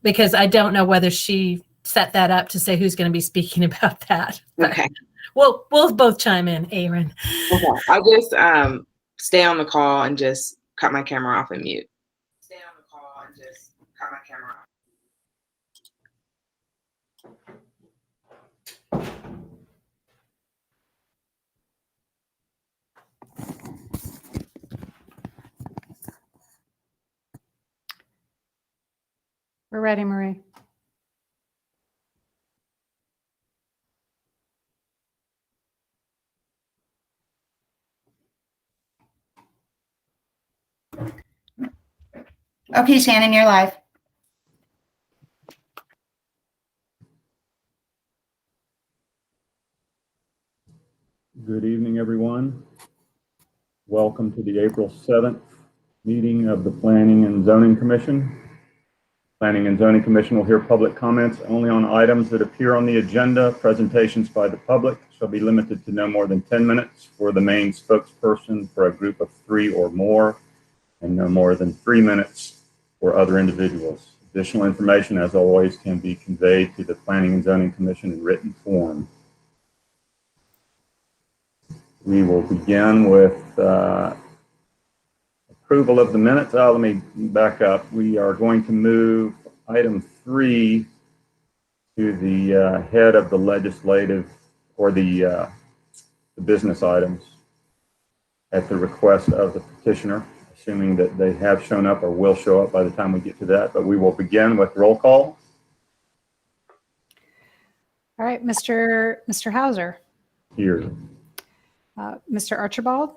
because I don't know whether she set that up to say who's going to be speaking about that. Okay. We'll both chime in, Aaron. Okay. I'll just stay on the call and just cut my camera off and mute. Stay on the call and just cut my camera off. We're ready, Marie. Okay, Shannon, you're live. Good evening, everyone. Welcome to the April 7th meeting of the Planning and Zoning Commission. Planning and Zoning Commission will hear public comments only on items that appear on the agenda. Presentations by the public shall be limited to no more than 10 minutes for the main spokesperson for a group of 3 or more, and no more than 3 minutes for other individuals. Additional information, as always, can be conveyed to the Planning and Zoning Commission in written form. We will begin with approval of the minutes. Let me back up. We are going to move item 3 to the head of the legislative or the business items at the request of the petitioner, assuming that they have shown up or will show up by the time we get to that. But we will begin with roll call. All right, Mr. Hauser. Here. Mr. Archibald.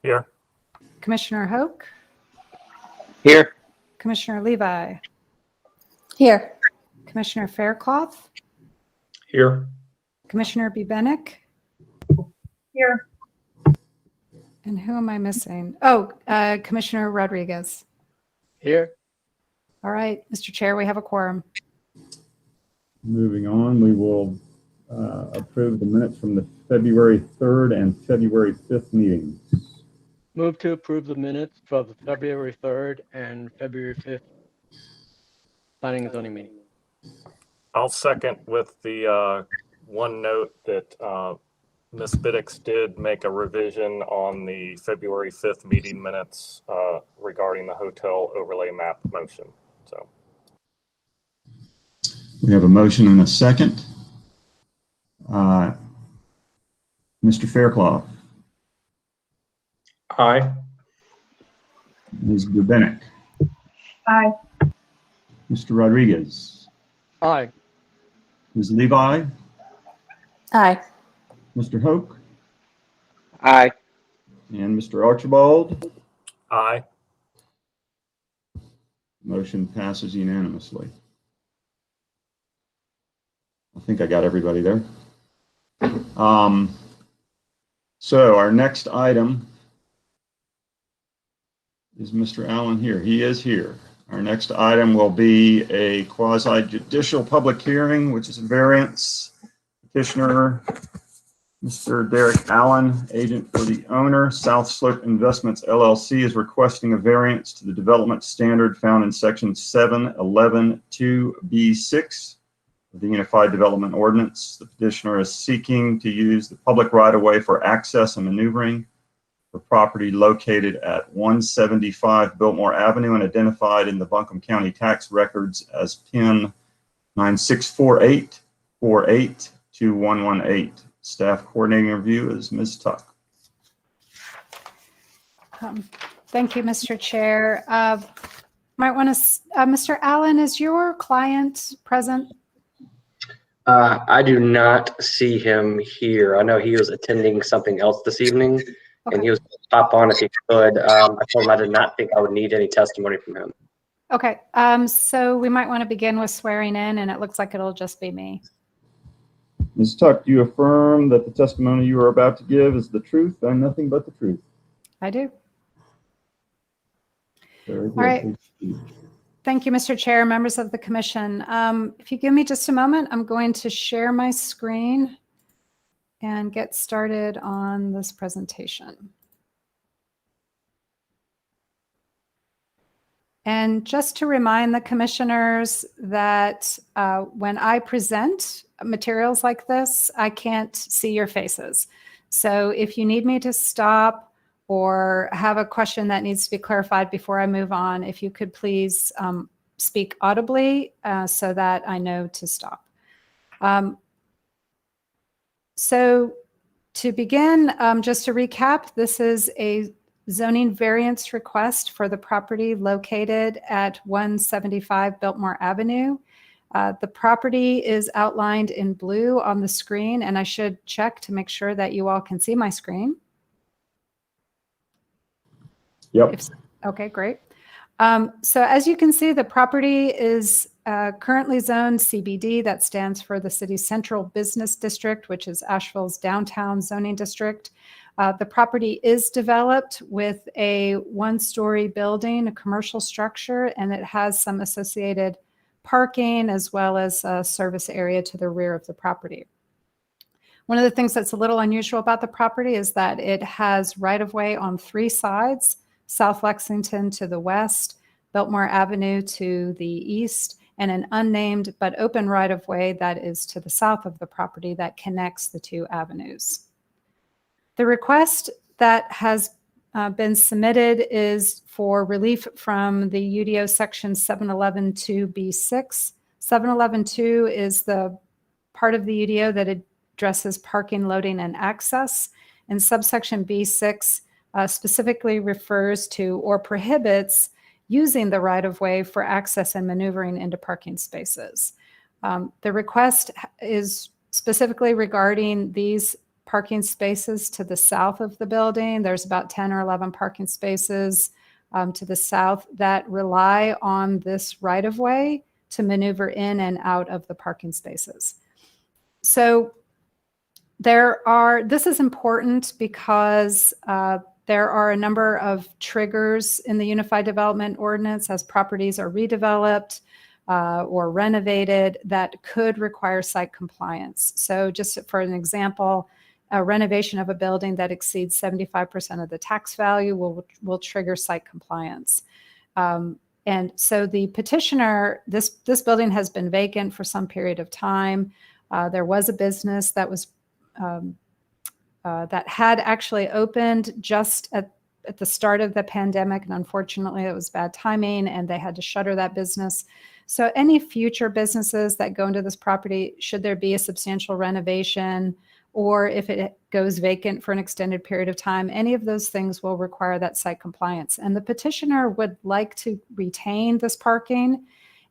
Here. Commissioner Hoke. Here. Commissioner Levi. Here. Commissioner Faircloth. Here. Commissioner Bubenic. Here. And who am I missing? Oh, Commissioner Rodriguez. Here. All right, Mr. Chair, we have a quorum. Moving on, we will approve the minutes from the February 3rd and February 5th meetings. Move to approve the minutes for the February 3rd and February 5th planning and zoning meeting. I'll second with the one note that Ms. Biddix did make a revision on the February 5th meeting minutes regarding the hotel overlay map motion. So We have a motion and a second. Mr. Faircloth. Aye. Ms. Bubenic. Aye. Mr. Rodriguez. Aye. Ms. Levi. Aye. Mr. Hoke. Aye. And Mr. Archibald. aye. Motion passes unanimously. I think I got everybody there. So our next item is Mr. Allen here. He is here. Our next item will be a quasi-judicial public hearing, which is a variance. Petitioner, Mr. Derek Allen, agent for the owner, South Slope Investments LLC, is requesting a variance to the development standard found in section 711(2)(b)(6) of the Unified Development Ordinance. The petitioner is seeking to use the public right-of-way for access and maneuvering for property located at 175 Biltmore Avenue and identified in the Buncombe County tax records as PIN 9648482118. Staff coordinating review is Ms. Tuck. Thank you, Mr. Chair. Might want to, Mr. Allen, is your client present? I do not see him here. I know he was attending something else this evening, and he was going to pop on if he could. I told him I did not think I would need any testimony from him. Okay, so we might want to begin with swearing in, and it looks like it'll just be me. Ms. Tuck, do you affirm that the testimony you are about to give is the truth and nothing but the truth? I do. Very good. All right. Thank you, Mr. Chair, members of the commission. If you give me just a moment, I'm going to share my screen and get started on this presentation. And just to remind the commissioners that when I present materials like this, I can't see your faces. So if you need me to stop or have a question that needs to be clarified before I move on, if you could please speak audibly so that I know to stop. So to begin, just to recap, this is a zoning variance request for the property located at 175 Biltmore Avenue. The property is outlined in blue on the screen, and I should check to make sure that you all can see my screen. Yep. Okay, great. So as you can see, the property is currently zoned CBD. That stands for the city's central business district, which is Asheville's downtown zoning district. The property is developed with a one-story building, a commercial structure, and it has some associated parking as well as a service area to the rear of the property. One of the things that's a little unusual about the property is that it has right-of-way on 3 sides: South Lexington to the west, Biltmore Avenue to the east, and an unnamed but open right-of-way that is to the south of the property that connects the 2 avenues. The request that has been submitted is for relief from the UDO section 711-2B6. 711-2 is the part of the UDO that addresses parking, loading, and access, and subsection B6 specifically refers to or prohibits using the right-of-way for access and maneuvering into parking spaces. The request is specifically regarding these parking spaces to the south of the building. There's about 10 or 11 parking spaces to the south that rely on this right-of-way to maneuver in and out of the parking spaces. So this is important because there are a number of triggers in the Unified Development Ordinance as properties are redeveloped or renovated that could require site compliance. So just for an example, a renovation of a building that exceeds 75% of the tax value will trigger site compliance. And so the petitioner, this building has been vacant for some period of time. There was a business that was that had actually opened just at the start of the pandemic, and unfortunately it was bad timing and they had to shutter that business. So any future businesses that go into this property, should there be a substantial renovation or if it goes vacant for an extended period of time, any of those things will require that site compliance. And the petitioner would like to retain this parking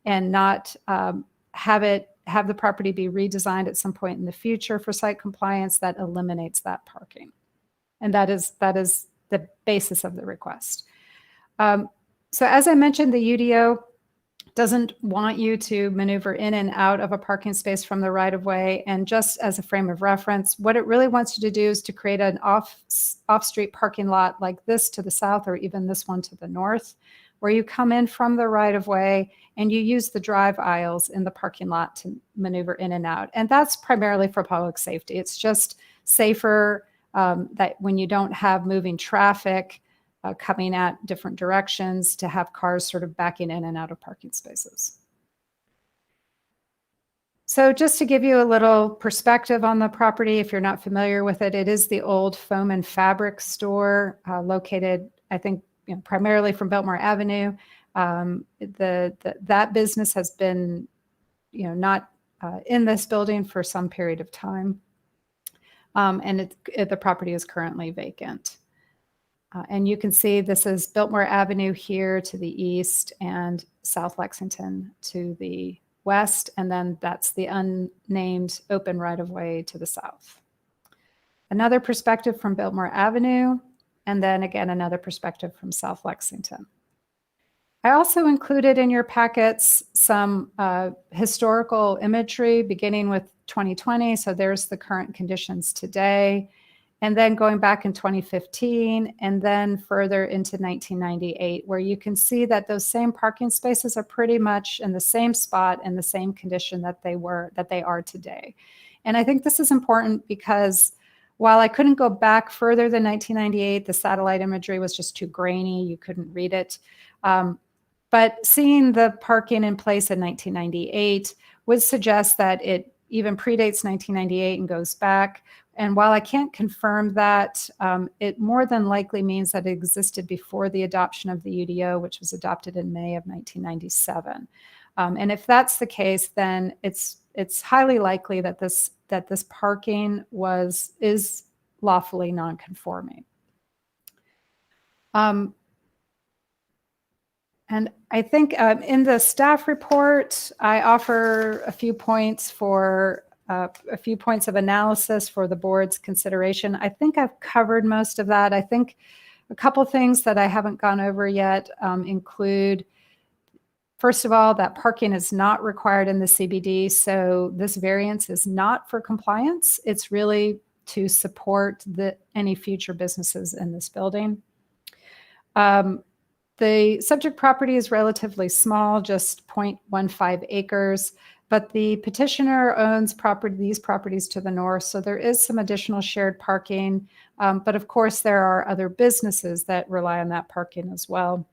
and not have the property be redesigned at some point in the future for site compliance that eliminates that parking. And that is the basis of the request. So as I mentioned, the UDO doesn't want you to maneuver in and out of a parking space from the right-of-way. And just as a frame of reference, what it really wants you to do is to create an off-street parking lot like this to the south, or even this one to the north, where you come in from the right-of-way and you use the drive aisles in the parking lot to maneuver in and out. And that's primarily for public safety. It's just safer that when you don't have moving traffic coming at different directions, to have cars sort of backing in and out of parking spaces. So just to give you a little perspective on the property, if you're not familiar with it, it is the old foam and fabric store located, I think, primarily from Biltmore Avenue. That business has been, not in this building for some period of time, and the property is currently vacant. And you can see this is Biltmore Avenue here to the east and South Lexington to the west, and then that's the unnamed open right-of-way to the south. Another perspective from Biltmore Avenue, and then again another perspective from South Lexington. I also included in your packets some historical imagery beginning with 2020, so there's the current conditions today, and then going back in 2015, and then further into 1998, where you can see that those same parking spaces are pretty much in the same spot and the same condition that they are today. And I think this is important because while I couldn't go back further than 1998, the satellite imagery was just too grainy, you couldn't read it. But seeing the parking in place in 1998 would suggest that it even predates 1998 and goes back. And while I can't confirm that, it more than likely means that it existed before the adoption of the UDO, which was adopted in May of 1997. And if that's the case, then it's highly likely that this parking is lawfully non-conforming. And I think in the staff report, I offer a few points of analysis for the board's consideration. I think I've covered most of that. I think a couple things that I haven't gone over yet include, first of all, that parking is not required in the CBD. So this variance is not for compliance. It's really to support any future businesses in this building. The subject property is relatively small, just 0.15 acres, but the petitioner owns these properties to the north, so there is some additional shared parking. But of course, there are other businesses that rely on that parking as well.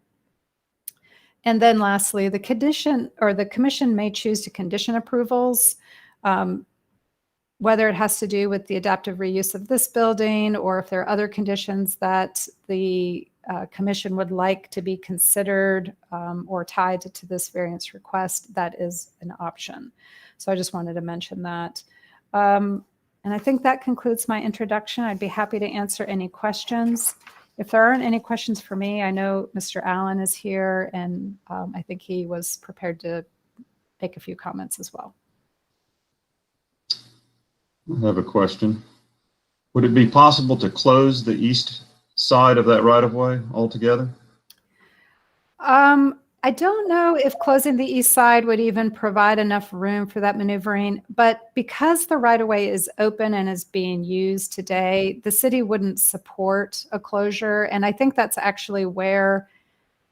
And then lastly, the commission may choose to condition approvals, whether it has to do with the adaptive reuse of this building or if there are other conditions that the commission would like to be considered or tied to this variance request, that is an option. So I just wanted to mention that. And I think that concludes my introduction. I'd be happy to answer any questions. If there aren't any questions for me, I know Mr. Allen is here, and I think he was prepared to make a few comments as well. I have a question. Would it be possible to close the east side of that right-of-way altogether? I don't know if closing the east side would even provide enough room for that maneuvering, but because the right-of-way is open and is being used today, the city wouldn't support a closure. And I think that's actually where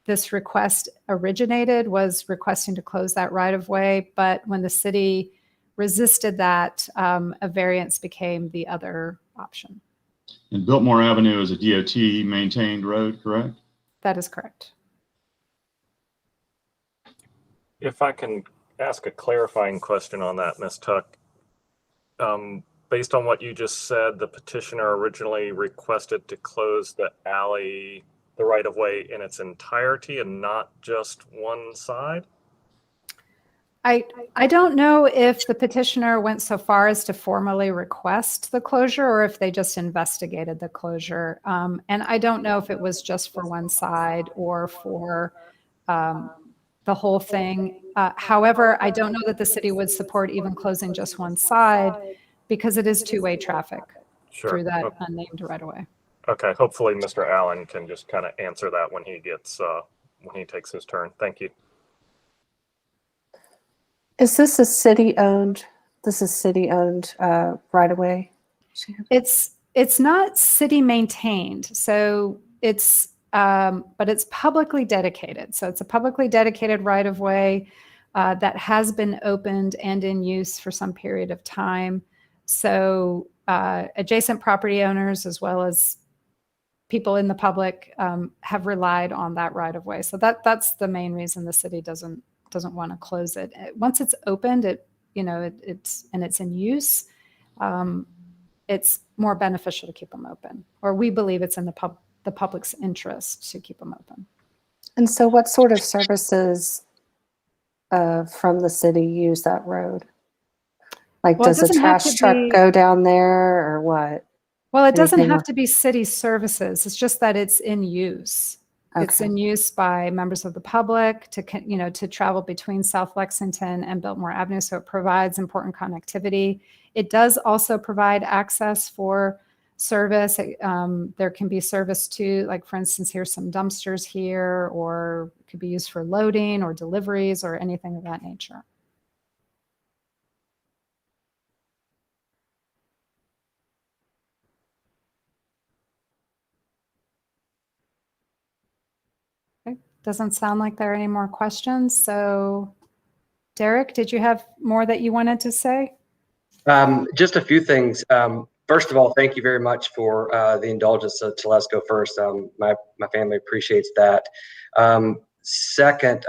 this request originated, was requesting to close that right-of-way. But when the city resisted that, a variance became the other option. And Biltmore Avenue is a DOT maintained road, correct? That is correct. If I can ask a clarifying question on that, Ms. Tuck. Based on what you just said, the petitioner originally requested to close the alley, the right-of-way in its entirety and not just one side? I don't know if the petitioner went so far as to formally request the closure or if they just investigated the closure. And I don't know if it was just for one side or for the whole thing. However, I don't know that the city would support even closing just one side because it is two-way traffic through that unnamed right-of-way. Okay, hopefully Mr. Allen can just kind of answer that when he takes his turn. Thank you. Is this a city-owned? This is city-owned right-of-way? It's not city maintained, so but it's publicly dedicated. So it's a publicly dedicated right-of-way that has been opened and in use for some period of time. So adjacent property owners, as well as people in the public, have relied on that right-of-way. So that's the main reason the city doesn't want to close it. Once it's opened, it's in use, it's more beneficial to keep them open, or we believe it's in the public's interest to keep them open. And so what sort of services from the city use that road? Like, Well, does a trash truck go down there or what? Well, it doesn't Anything have else? to be city services. It's just that it's in use. It's Okay. in use by members of the public to travel between South Lexington and Biltmore Avenue. So it provides important connectivity. It does also provide access for service. There can be service too, like for instance, here's some dumpsters here, or it could be used for loading or deliveries or anything of that nature. Doesn't sound like there are any more questions. So Derek, did you have more that you wanted to say? Just a few things. First of all, thank you very much for the indulgence to Let's Go First. My family appreciates that. Second,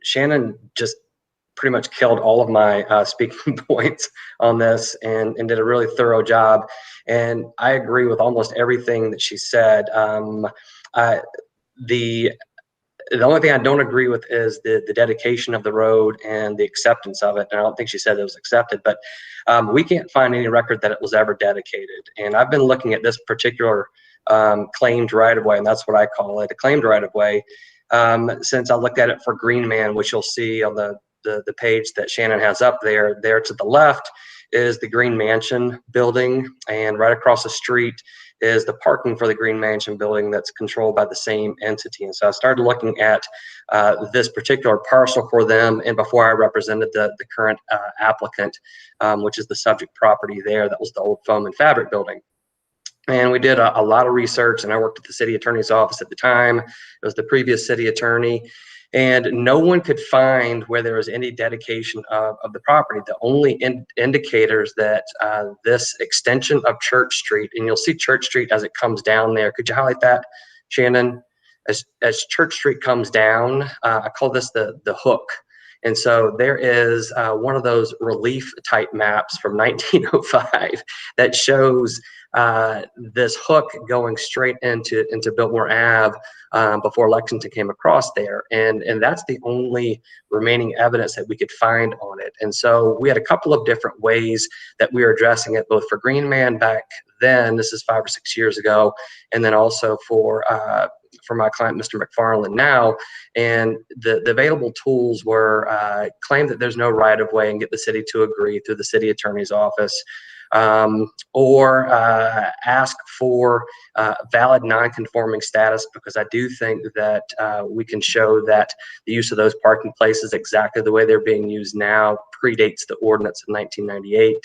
Shannon just pretty much killed all of my speaking points on this and did a really thorough job. And I agree with almost everything that she said. The only thing I don't agree with is the dedication of the road and the acceptance of it. And I don't think she said it was accepted, but we can't find any record that it was ever dedicated. And I've been looking at this particular claimed right-of-way, and that's what I call it, a claimed right-of-way, since I looked at it for Green Man, which you'll see on the page that Shannon has up there. There to the left is the Green Mansion building, and right across the street is the parking for the Green Mansion building that's controlled by the same entity. And so I started looking at this particular parcel for them, and before I represented the current applicant, which is the subject property there, that was the old foam and fabric building. And we did a lot of research, and I worked at the city attorney's office at the time. It was the previous city attorney, and no one could find where there was any dedication of the property. The only indicators that this extension of Church Street, and you'll see Church Street as it comes down there. Could you highlight that, Shannon? As Church Street comes down, I call this the hook. And so there is one of those relief type maps from 1905 that shows this hook going straight into Biltmore Ave before Lexington came across there. And that's the only remaining evidence that we could find on it. And so we had a couple of different ways that we were addressing it, both for Green Man back then, this is 5 or 6 years ago, and then also for my client, Mr. McFarland now. And the available tools were claim that there's no right of way and get the city to agree through the city attorney's office, or ask for valid non-conforming status, because I do think that we can show that the use of those parking places exactly the way they're being used now predates the ordinance of 1998.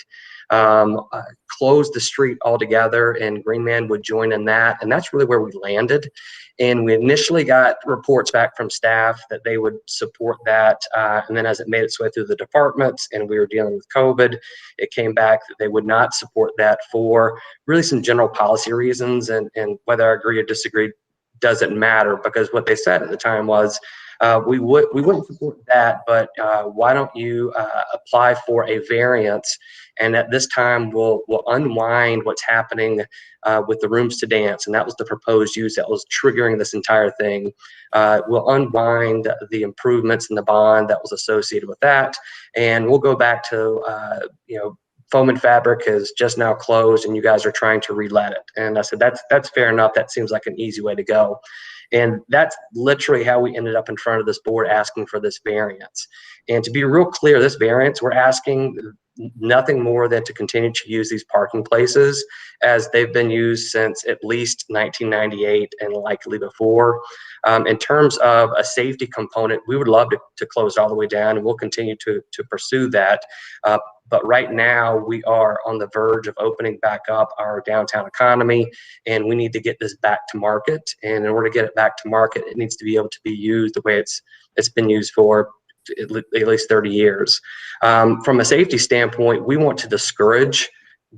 Close the street altogether, and Green Man would join in that, and that's really where we landed. And we initially got reports back from staff that they would support that, and then as it made its way through the departments and we were dealing with COVID, it came back that they would not support that for really some general policy reasons, and whether I agree or disagree doesn't matter, because what they said at the time was, we wouldn't support that, but why don't you apply for a variance, and at this time we'll unwind what's happening with the rooms to dance, and that was the proposed use that was triggering this entire thing. We'll unwind the improvements in the bond that was associated with that, and we'll go back to foam and fabric is just now closed and you guys are trying to relet it. And I said, that's fair enough. That seems like an easy way to go. And that's literally how we ended up in front of this board asking for this variance. And to be real clear, this variance, we're asking nothing more than to continue to use these parking places as they've been used since at least 1998 and likely before. In terms of a safety component, we would love to close it all the way down, and we'll continue to pursue that. But right now we are on the verge of opening back up our downtown economy, and we need to get this back to market. And in order to get it back to market, it needs to be able to be used the way it's been used for at least 30 years. From a safety standpoint, we want to discourage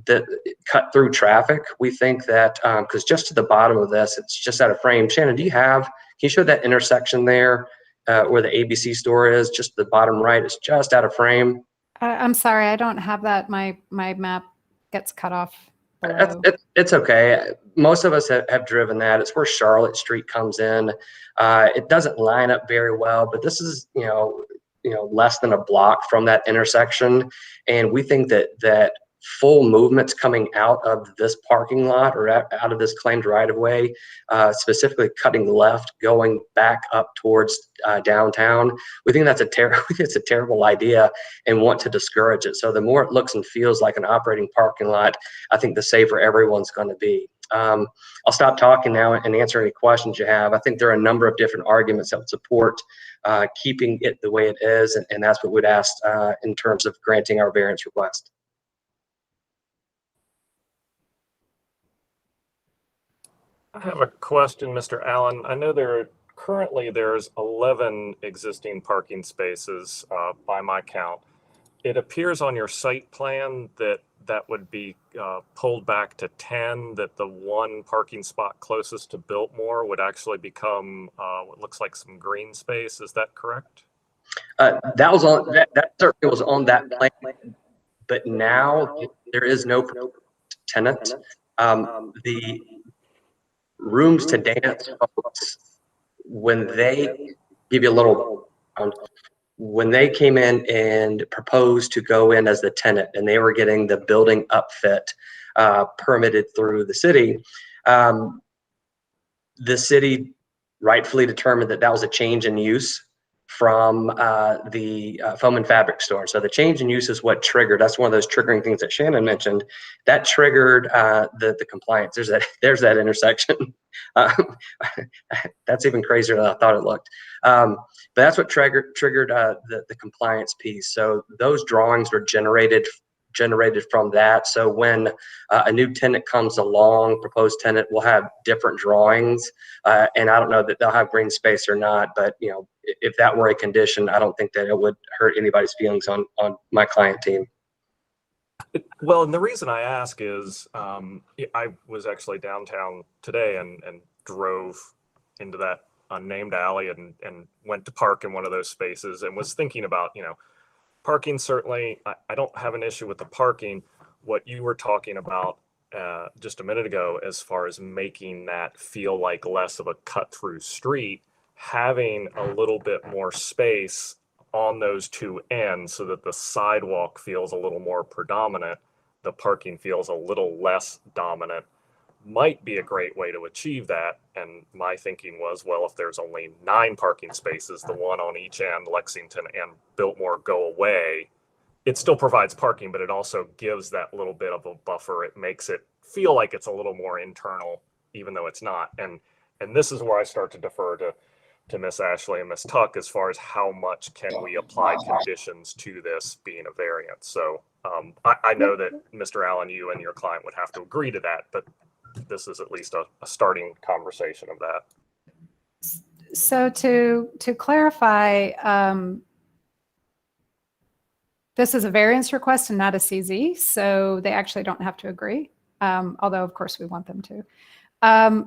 the cut through traffic. We think that because just to the bottom of this, it's just out of frame. Shannon, can you show that intersection there where the ABC store is? Just the bottom right is just out of frame. I'm sorry, I don't have that. My map gets cut off below. It's okay. Most of us have driven that. It's where Charlotte Street comes in. It doesn't line up very well, but this is less than a block from that intersection, and we think that full movements coming out of this parking lot or out of this claimed right-of-way, specifically cutting left, going back up towards downtown, we think that's it's a terrible idea and want to discourage it. So the more it looks and feels like an operating parking lot, I think the safer everyone's going to be. I'll stop talking now and answer any questions you have. I think there are a number of different arguments that would support keeping it the way it is, and that's what we'd ask in terms of granting our variance request. I have a question, Mr. Allen. I know there's 11 existing parking spaces by my count. it appears on your site plan that would be pulled back to 10, that the one parking spot closest to Biltmore would actually become what looks like some green space. Is that correct? That was on that certainly was on that plan, but now there is no tenant. The rooms to dance folks, when they give you a little, when they came in and proposed to go in as the tenant, and they were getting the building upfit permitted through the city rightfully determined that that was a change in use from the foam and fabric store. So the change in use is what triggered. That's one of those triggering things that Shannon mentioned. That triggered the compliance. There's that intersection. That's even crazier than I thought it looked. But that's what triggered the compliance piece. So those drawings were generated from that. So when a new tenant comes along, proposed tenant will have different drawings, and I don't know that they'll have green space or not, but you know, if that were a condition, I don't think that it would hurt anybody's feelings on my client team. Well, and the reason I ask is I was actually downtown today and drove into that unnamed alley and went to park in one of those spaces and was thinking about, you know, parking. Certainly, I don't have an issue with the parking. What you were talking about just a minute ago, as far as making that feel like less of a cut through street, having a little bit more space on those two ends so that the sidewalk feels a little more predominant, the parking feels a little less dominant, might be a great way to achieve that. And my thinking was, well, if there's only 9 parking spaces, the one on each end, Lexington and Biltmore, go away, it still provides parking, but it also gives that little bit of a buffer. It makes it feel like it's a little more internal, even though it's not. And this is where I start to defer to Miss Ashley and Miss Tuck as far as how much can we apply conditions to this being a variance. So I know that Mr. Allen, you and your client would have to agree to that, but this is at least a starting conversation of that. So to clarify, this is a variance request and not a CZ, so they actually don't have to agree, although of course we want them to. And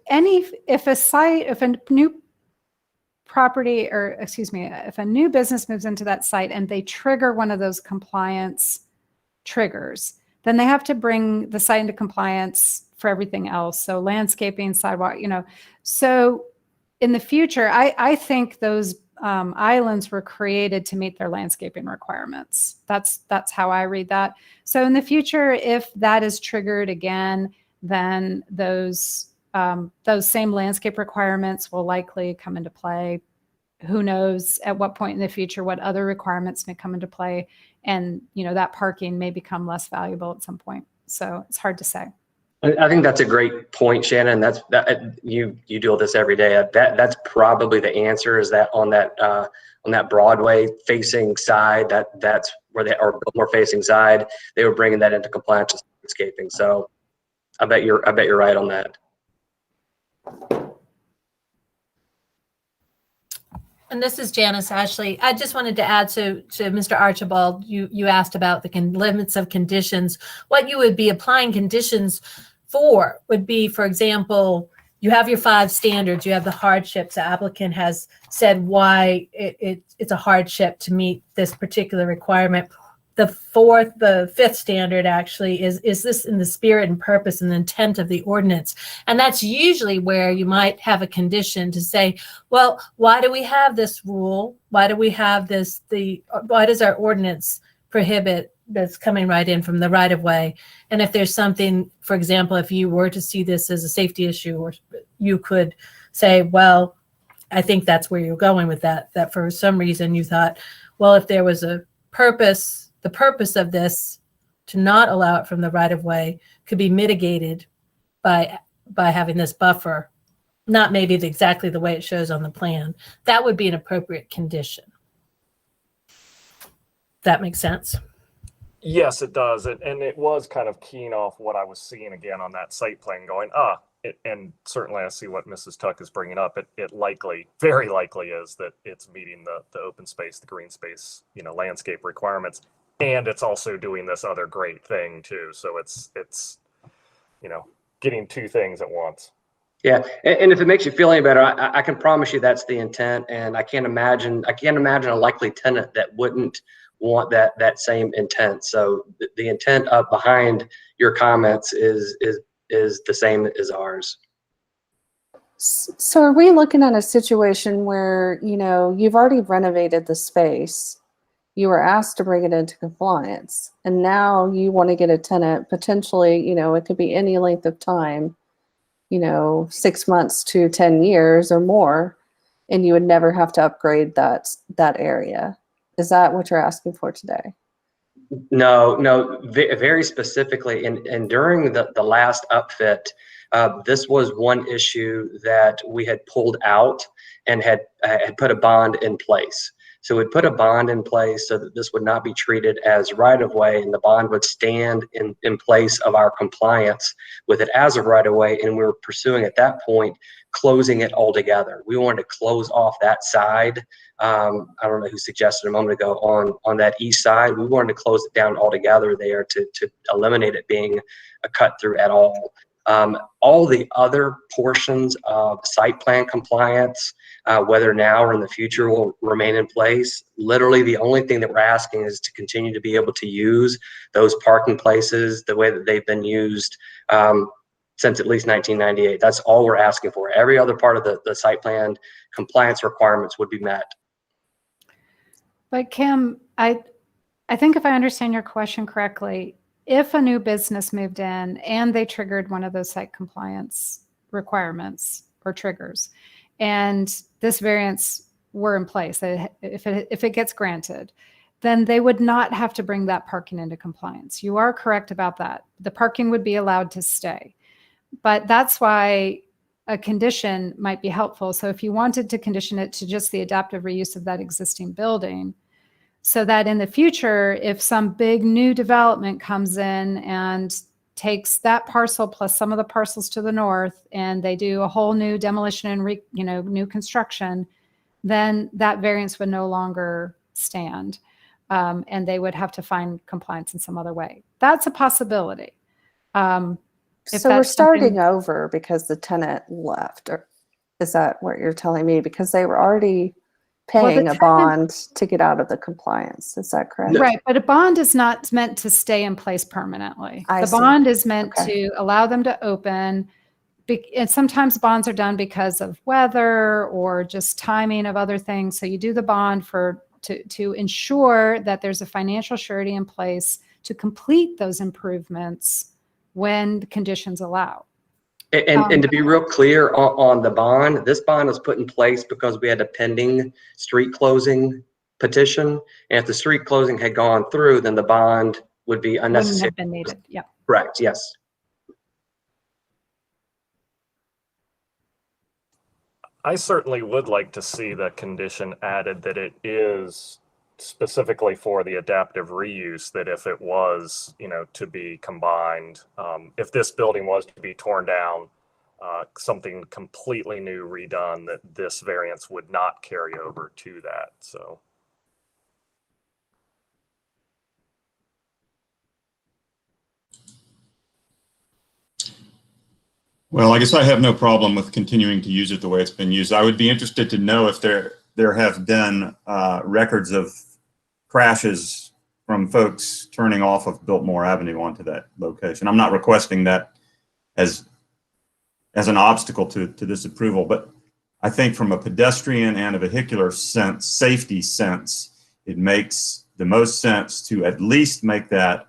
if a new property, or excuse me, if a new business moves into that site and they trigger one of those compliance triggers, then they have to bring the site into compliance for everything else. So landscaping, sidewalk, you know. So in the future, I think those islands were created to meet their landscaping requirements. That's how I read that. So in the future, if that is triggered again, then those same landscape requirements will likely come into play. Who knows at what point in the future what other requirements may come into play, and you know, that parking may become less valuable at some point. So it's hard to say. I think that's a great point, Shannon. You deal with this every day. That's probably the answer, is that on that Broadway facing side, that's where they are, more facing side, they were bringing that into compliance with landscaping. So I bet you're right on that. And this is Janice Ashley. I just wanted to add to Mr. Archibald, you asked about the limits of conditions. What you would be applying conditions for would be, for example, you have your 5 standards, you have the hardships. The applicant has said why it's a hardship to meet this particular requirement. The 5th standard actually is this in the spirit and purpose and intent of the ordinance? And that's usually where you might have a condition to say, well, why do we have this rule? Why do we have this? Why does our ordinance prohibit that's coming right in from the right of way? And if there's something, for example, if you were to see this as a safety issue, or you could say, well, I think that's where you're going with that for some reason you thought, well, if there was a purpose, the purpose of this to not allow it from the right of way could be mitigated by having this buffer, not maybe exactly the way it shows on the plan. That would be an appropriate condition. That makes sense? Yes, it does. And it was kind of keying off what I was seeing again on that site plan, going, and certainly I see what Mrs. Tuck is bringing up. It likely, very likely is that it's meeting the open space, the green space, landscape requirements. And it's also doing this other great thing too. So it's getting two things at once. Yeah, and if it makes you feel any better, I can promise you that's the intent, and I can't imagine a likely tenant that wouldn't want that same intent. So the intent behind your comments is the same as ours. So are we looking at a situation where, you've already renovated the space, you were asked to bring it into compliance, and now you want to get a tenant potentially, it could be any length of time, 6 months to 10 years or more, and you would never have to upgrade that area. Is that what you're asking for today? No, very specifically, and during the last upfit, this was one issue that we had pulled out and had put a bond in place. So we put a bond in place so that this would not be treated as right-of-way, and the bond would stand in place of our compliance with it as a right-of-way, and we were pursuing at that point closing it altogether. We wanted to close off that side. I don't know who suggested a moment ago on that east side. We wanted to close it down altogether there to eliminate it being a cut through at all. All the other portions of site plan compliance, whether now or in the future, will remain in place. Literally, the only thing that we're asking is to continue to be able to use those parking places the way that they've been used since at least 1998. That's all we're asking for. Every other part of the site plan compliance requirements would be met. But Kim, I think if I understand your question correctly, if a new business moved in and they triggered one of those site compliance requirements or triggers, and this variance were in place, if it gets granted, then they would not have to bring that parking into compliance. You are correct about that. The parking would be allowed to stay. But that's why a condition might be helpful. So if you wanted to condition it to just the adaptive reuse of that existing building, so that in the future, if some big new development comes in and takes that parcel plus some of the parcels to the north, and they do a whole new demolition and new construction, then that variance would no longer stand, and they would have to find compliance in some other way. That's a possibility. So we're starting over because the tenant left, or is that what you're telling me? Because they were already paying a bond to get out of the compliance. Is that correct? Right, but a bond is not meant to stay in place permanently. The bond is meant to allow them to open. And sometimes bonds are done because of weather or just timing of other things. So you do the bond to ensure that there's a financial surety in place to complete those improvements when the conditions allow. And to be real clear on the bond, this bond was put in place because we had a pending street closing petition. And if the street closing had gone through, then the bond would be unnecessary. Wouldn't have been needed. Yeah. Correct. Yes. I certainly would like to see the condition added that it is specifically for the adaptive reuse, that if it was, to be combined, if this building was to be torn down, something completely new redone, that this variance would not carry over to that. So. Well, I guess I have no problem with continuing to use it the way it's been used. I would be interested to know if there have been records of crashes from folks turning off of Biltmore Avenue onto that location. I'm not requesting that as an obstacle to this approval, but I think from a pedestrian and a vehicular sense, safety sense, it makes the most sense to at least make that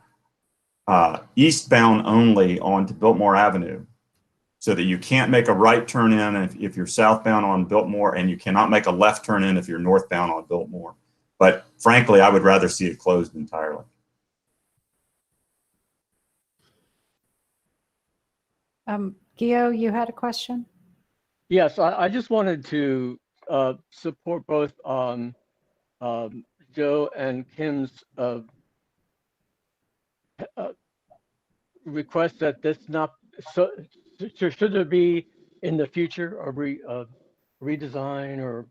eastbound only onto Biltmore Avenue, so that you can't make a right turn in if you're southbound on Biltmore, and you cannot make a left turn in if you're northbound on Biltmore. But frankly, I would rather see it closed entirely. Gio, you had a question? Yes, I just wanted to support both Joe and Kim's request that this not should there be in the future a redesign or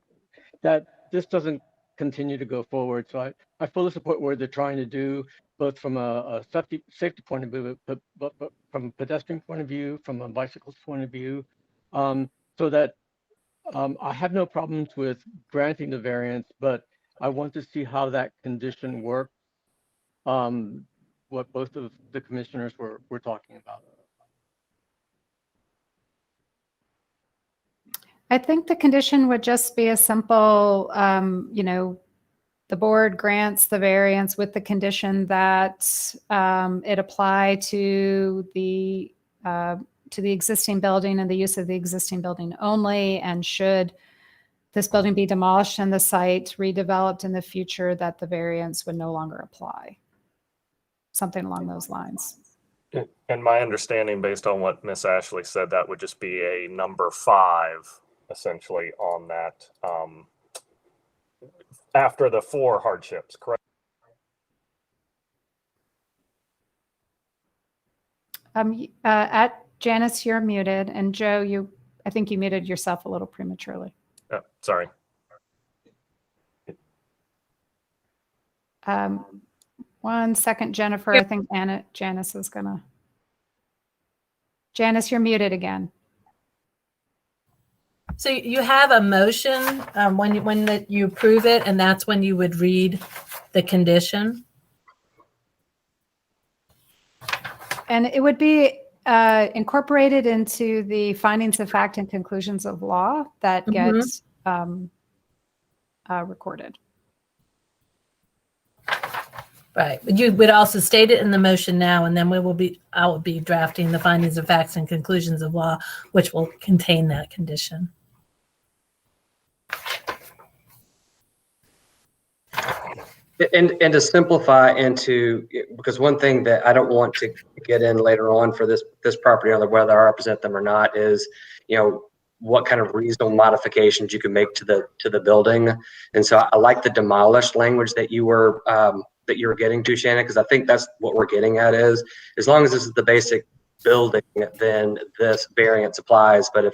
that this doesn't continue to go forward. So I fully support what they're trying to do, both from a safety point of view, but from a pedestrian point of view, from a bicyclist point of view, so that I have no problems with granting the variance, but I want to see how that condition works. What both of the commissioners were talking about. I think the condition would just be a simple, the board grants the variance with the condition that it apply to the existing building and the use of the existing building only. And should this building be demolished and the site redeveloped in the future, that the variance would no longer apply. Something along those lines. And my understanding, based on what Miss Ashley said, that would just be a number 5, essentially, on that after the 4 hardships, correct? At Janice, you're muted, and Joe, I think you muted yourself a little prematurely. Oh, sorry. 1 second, Jennifer. I think Janice is gonna. Janice, you're muted again. So you have a motion when you approve it, and that's when you would read the condition. And it would be incorporated into the findings of fact and conclusions of law that gets recorded. Right. But you would also state it in the motion now, and then I will be drafting the findings of facts and conclusions of law, which will contain that condition. And to simplify because one thing that I don't want to get in later on for this property owner, whether I represent them or not, is, what kind of reasonable modifications you can make to the building. And so I like the demolished language that you were getting to, Shannon, because I think that's what we're getting at is, as long as this is the basic building, then this variance applies. But if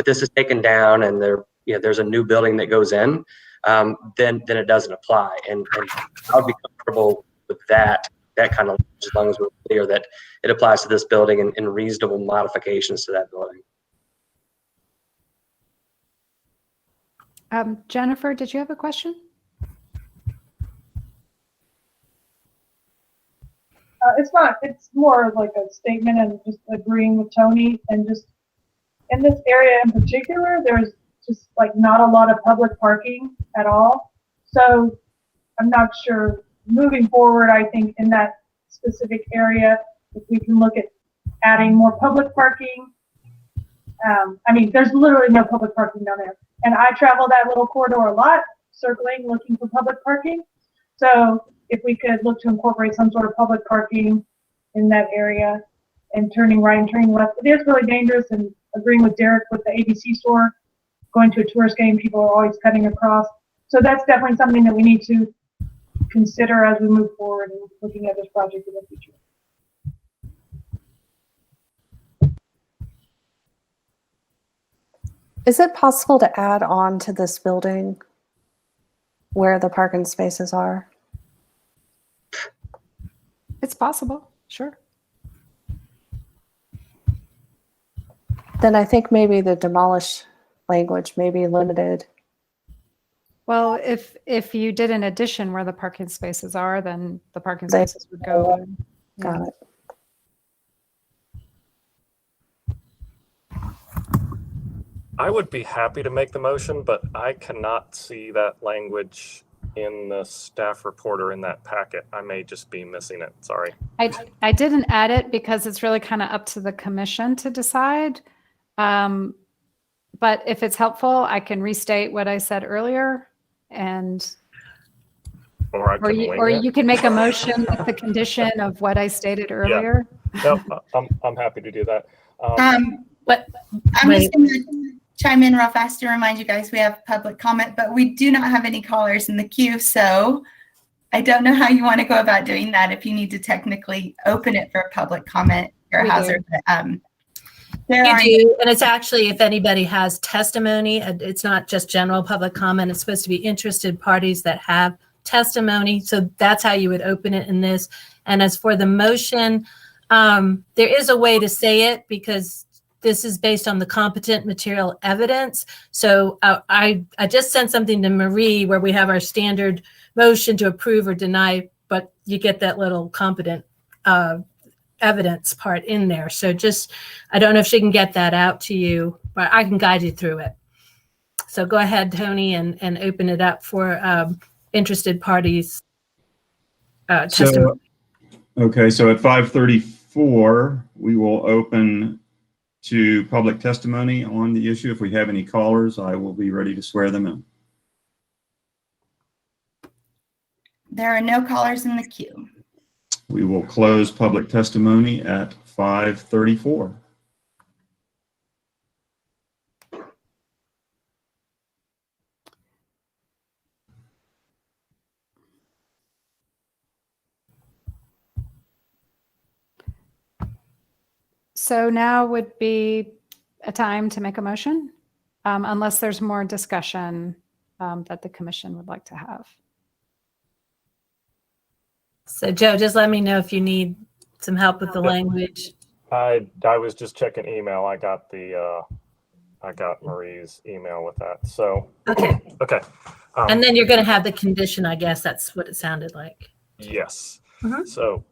this is taken down and there's a new building that goes in, then it doesn't apply. And I would be comfortable with that kind of, as long as we're clear that it applies to this building and reasonable modifications to that building. Jennifer, did you have a question? It's more like a statement and just agreeing with Tony, and just in this area in particular, there's just like not a lot of public parking at all. So I'm not sure moving forward, I think in that specific area, if we can look at adding more public parking. There's literally no public parking down there. And I travel that little corridor a lot, circling, looking for public parking. So if we could look to incorporate some sort of public parking in that area and turning right and turning left. It is really dangerous, and agreeing with Derek with the ABC store, going to a tourist game, people are always cutting across. So that's definitely something that we need to consider as we move forward and looking at this project in the future. Is it possible to add on to this building where the parking spaces are? It's possible, sure. Then I think maybe the demolish language may be limited. Well, if you did an addition where the parking spaces are, then the parking spaces would go. Got it. I would be happy to make the motion, but I cannot see that language in the staff report or in that packet. I may just be missing it. Sorry. I didn't add it because it's really kind of up to the commission to decide. But if it's helpful, I can restate what I said earlier, and Or you can make a motion with the condition of what I stated earlier. Yeah. No, I'm happy to do that. But I'm just going to chime in real fast to remind you guys we have public comment, but we do not have any callers in the queue. So I don't know how you want to go about doing that. If you need to technically open it for public comment, your hazard. There You are do, and it's actually, if anybody has testimony, it's not just general public comment. It's supposed to be interested parties that have testimony. So that's how you would open it in this. And as for the motion, there is a way to say it because this is based on the competent material evidence. So I just sent something to Marie where we have our standard motion to approve or deny, but you get that little competent evidence part in there. So just, I don't know if she can get that out to you, but I can guide you through it. So go ahead, Tony, and open it up for interested parties testimony. Okay, so at 5:34, we will open to public testimony on the issue. If we have any callers, I will be ready to swear them in. There are no callers in the queue. We will close public testimony at 5:34. So now would be a time to make a motion, unless there's more discussion that the commission would like to have. So Joe, just let me know if you need some help with the language. I was just checking email. I got Marie's email with that. So Okay. okay. And then you're going to have the condition, I guess. That's what it sounded like. Yes. Mhm. So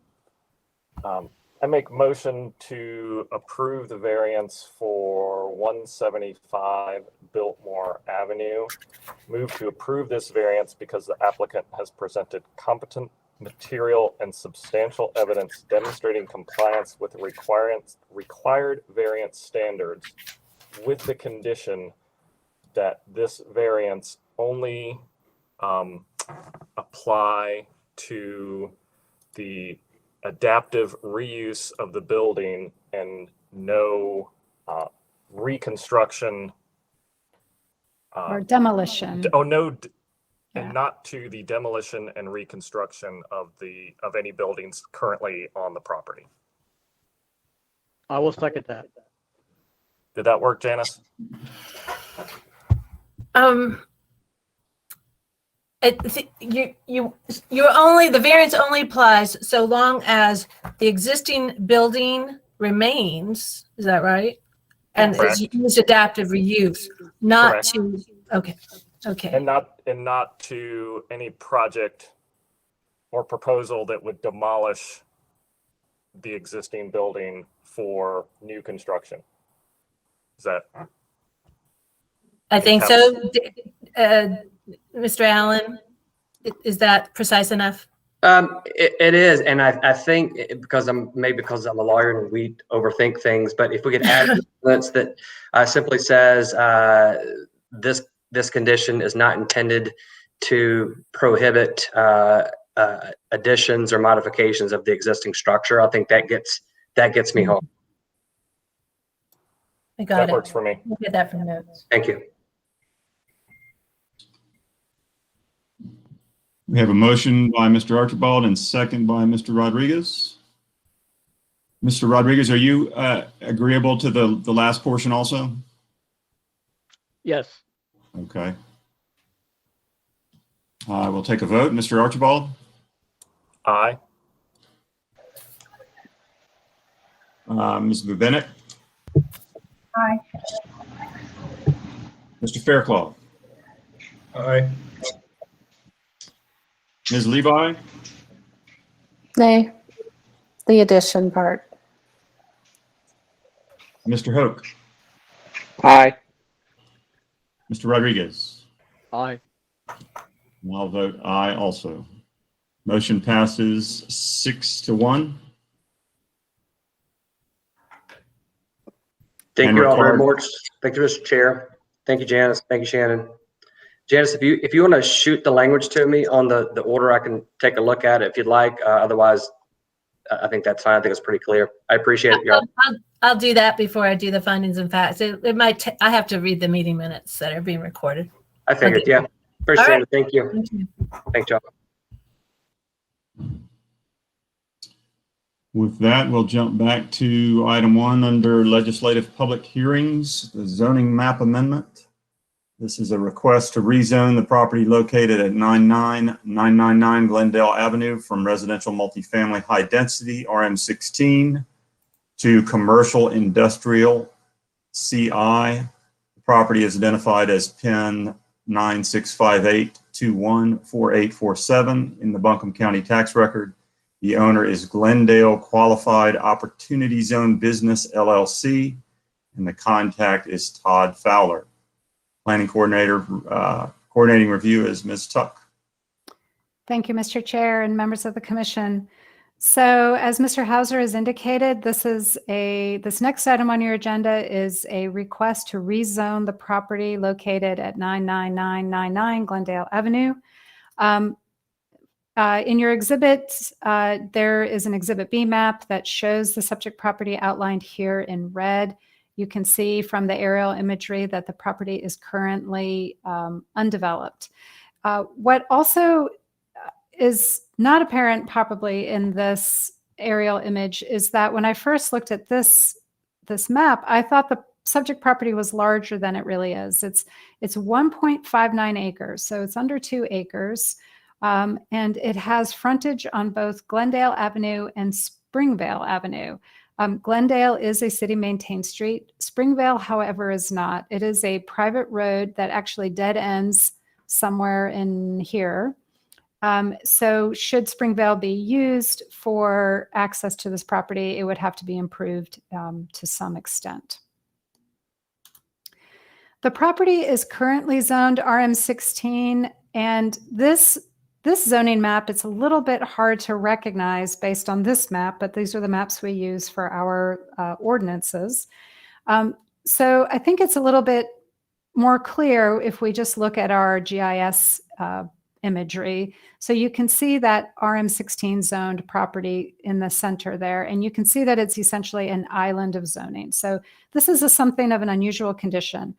I make motion to approve the variance for 175 Biltmore Avenue. Move to approve this variance because the applicant has presented competent material and substantial evidence demonstrating compliance with the required variance standards, with the condition that this variance only apply to the adaptive reuse of the building and no reconstruction Or demolition. And not to the demolition and reconstruction of any buildings currently on the property. I will second that. Did that work, Janice? The variance only applies so long as the existing building remains. Is that right? And Correct. is used adaptive reuse, not Correct. to. Okay. And not to any project or proposal that would demolish the existing building for new construction. Is that? I think so. Mr. Allen, is that precise enough? It is, and I think because I'm a lawyer and we overthink things, but if we could add a sentence that simply says this condition is not intended to prohibit additions or modifications of the existing structure, I think that gets me home. I got That it. works for me. We'll get that from notes. Thank you. We have a motion by Mr. Archibald and second by Mr. Rodriguez. Mr. Rodriguez, are you agreeable to the last portion also? Yes. Okay. We'll take a vote. Mr. Archibald? Aye. Ms. Bennett? Aye. Mr. Fairclough? Aye. Ms. Levi? Nay, the addition part. Mr. Hoke? Aye. Mr. Rodriguez? Aye. And I'll vote aye also. Motion passes 6-1. Thank And you all very record- much. Thank you, Mr. Chair. Thank you, Janice. Thank you, Shannon. Janice, if you want to shoot the language to me on the order, I can take a look at it if you'd like. Otherwise, I think that's fine. I think it's pretty clear. I appreciate it, y'all. I'll do that before I do the findings and facts. It might. I have to read the meeting minutes that are being recorded. I figured, Okay. yeah. Appreciate All right. it. Thank you. Thank you. Thanks, y'all. With that, we'll jump back to item 1 under legislative public hearings, the zoning map amendment. This is a request to rezone the property located at 99999 Glendale Avenue from residential multifamily high density RM16 to commercial industrial CI. The property is identified as PIN 9658214847 in the Buncombe County tax record. The owner is Glendale Qualified Opportunity Zone Business LLC, and the contact is Todd Fowler. Planning coordinator, coordinating review is Ms. Tuck. Thank you, Mr. Chair and members of the commission. So as Mr. Hauser has indicated, this next item on your agenda is a request to rezone the property located at 99999 Glendale Avenue. In your exhibit, there is an Exhibit B map that shows the subject property outlined here in red. You can see from the aerial imagery that the property is currently undeveloped. What also is not apparent probably in this aerial image is that when I first looked at this map, I thought the subject property was larger than it really is. It's 1.59 acres, so it's under 2 acres. And it has frontage on both Glendale Avenue and Springvale Avenue. Glendale is a city-maintained street. Springvale, however, is not. It is a private road that actually dead ends somewhere in here. So should Springvale be used for access to this property, it would have to be improved to some extent. The property is currently zoned RM16, and this zoning map, it's a little bit hard to recognize based on this map, but these are the maps we use for our ordinances. So I think it's a little bit more clear if we just look at our GIS imagery. So you can see that RM16 zoned property in the center there, and you can see that it's essentially an island of zoning. So this is something of an unusual condition.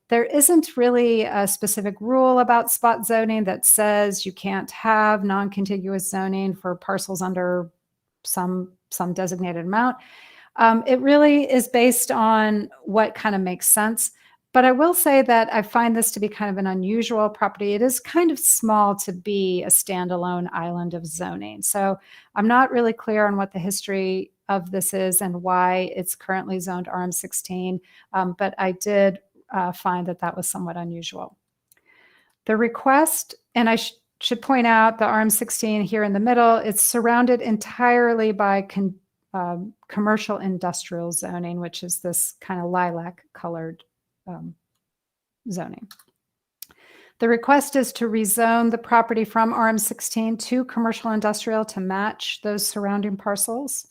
There isn't really a specific rule about spot zoning that says you can't have non-contiguous zoning for parcels under some designated amount. It really is based on what kind of makes sense. But I will say that I find this to be kind of an unusual property. It is kind of small to be a standalone island of zoning. So I'm not really clear on what the history of this is and why it's currently zoned RM16, but I did find that was somewhat unusual. The request, and I should point out the RM16 here in the middle, it's surrounded entirely by commercial industrial zoning, which is this kind of lilac colored zoning. The request is to rezone the property from RM16 to commercial industrial to match those surrounding parcels.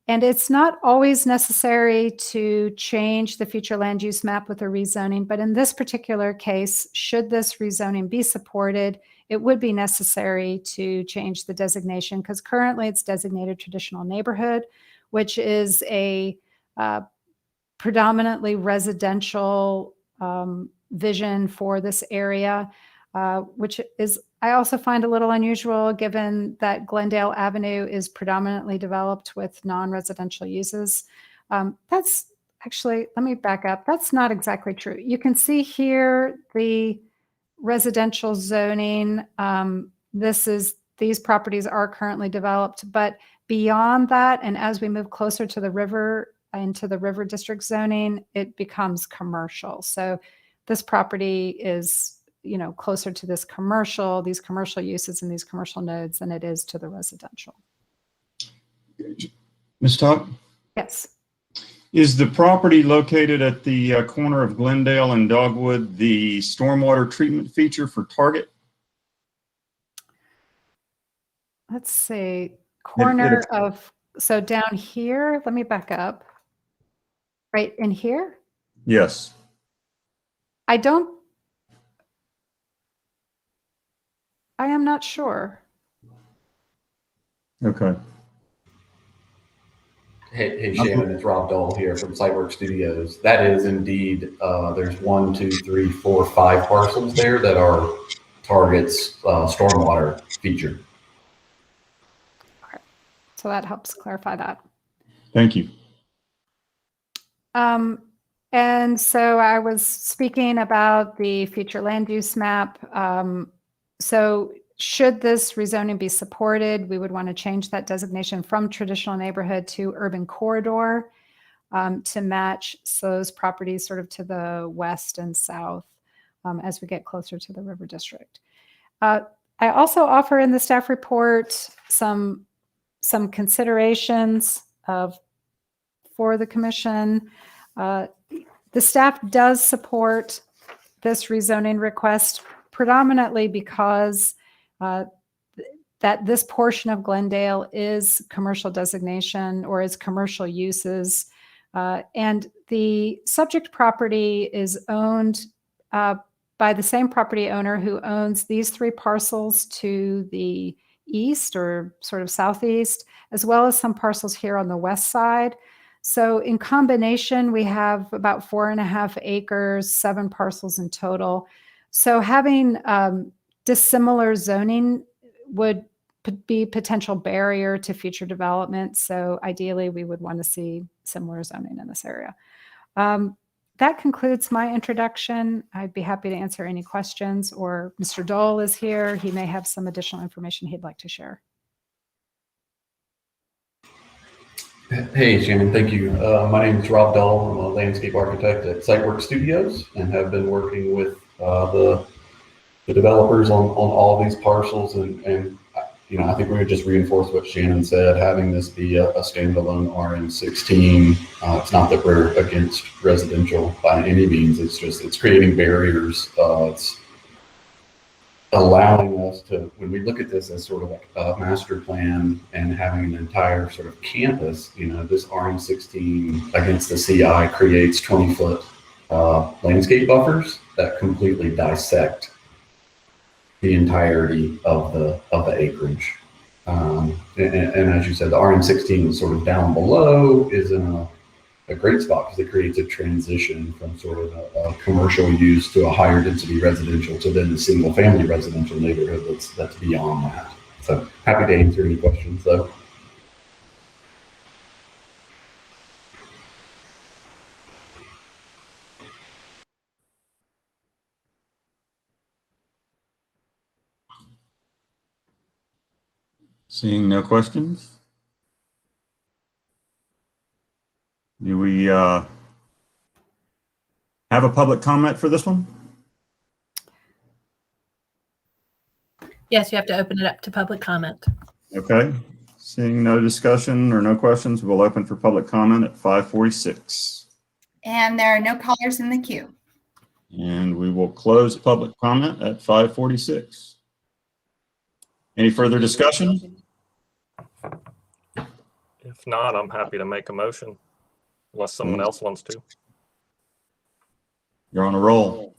And it's not always necessary to change the future land use map with a rezoning, but in this particular case, should this rezoning be supported, it would be necessary to change the designation because currently it's designated traditional neighborhood, which is a predominantly residential vision for this area, which is I also find a little unusual given that Glendale Avenue is predominantly developed with non-residential uses. That's actually, let me back up. That's not exactly true. You can see here the residential zoning. These properties are currently developed, but beyond that, and as we move closer to the river, into the river district zoning, it becomes commercial. So this property is closer to these commercial uses and these commercial nodes than it is to the residential. Ms. Tuck? Yes. Is the property located at the corner of Glendale and Dogwood the stormwater treatment feature for Target? Let's see, so down here, let me back up. Right in here? Yes. I am not sure. Okay. Hey Shannon, it's Rob Dole here from Sightwork Studios. That is indeed, there's 1, 2, 3, 4, 5 parcels there that are Target's stormwater feature. So that helps clarify that. Thank you. And so I was speaking about the future land use map. So should this rezoning be supported, we would want to change that designation from traditional neighborhood to urban corridor to match those properties sort of to the west and south as we get closer to the river district. I also offer in the staff report some considerations for the commission. The staff does support this rezoning request predominantly because that this portion of Glendale is commercial designation or is commercial uses. And the subject property is owned by the same property owner who owns these 3 parcels to the east or sort of southeast, as well as some parcels here on the west side. So in combination, we have about 4.5 acres, 7 parcels in total. So having dissimilar zoning would be potential barrier to future development. So ideally, we would want to see similar zoning in this area. That concludes my introduction. I'd be happy to answer any questions, or Mr. Dole is here. He may have some additional information he'd like to share. Hey, Shannon, thank you. My name is Rob Dahl. I'm a landscape architect at Sitework Studios and have been working with the developers on all these parcels. And you know, I think we would just reinforce what Shannon said, having this be a standalone RM16. It's not that we're against residential by any means. It's just, it's creating barriers. It's allowing us to, when we look at this as sort of like a master plan and having an entire sort of campus, you know, this RM16 against the CI creates 20-foot landscape buffers that completely dissect the entirety of the acreage. And as you said, the RM16 is sort of down below is in a great spot because it creates a transition from sort of a commercial use to a higher density residential to then the single family residential neighborhood that's beyond that. So happy to answer any questions though. Seeing no questions. Do we have a public comment for this one? Yes, you have to open it up to public comment. Okay. Seeing no discussion or no questions, we'll open for public comment at 5:46. And there are no callers in the queue. And we will close public comment at 5:46. Any further discussion? If not, I'm happy to make a motion, unless someone else wants to. You're on a roll.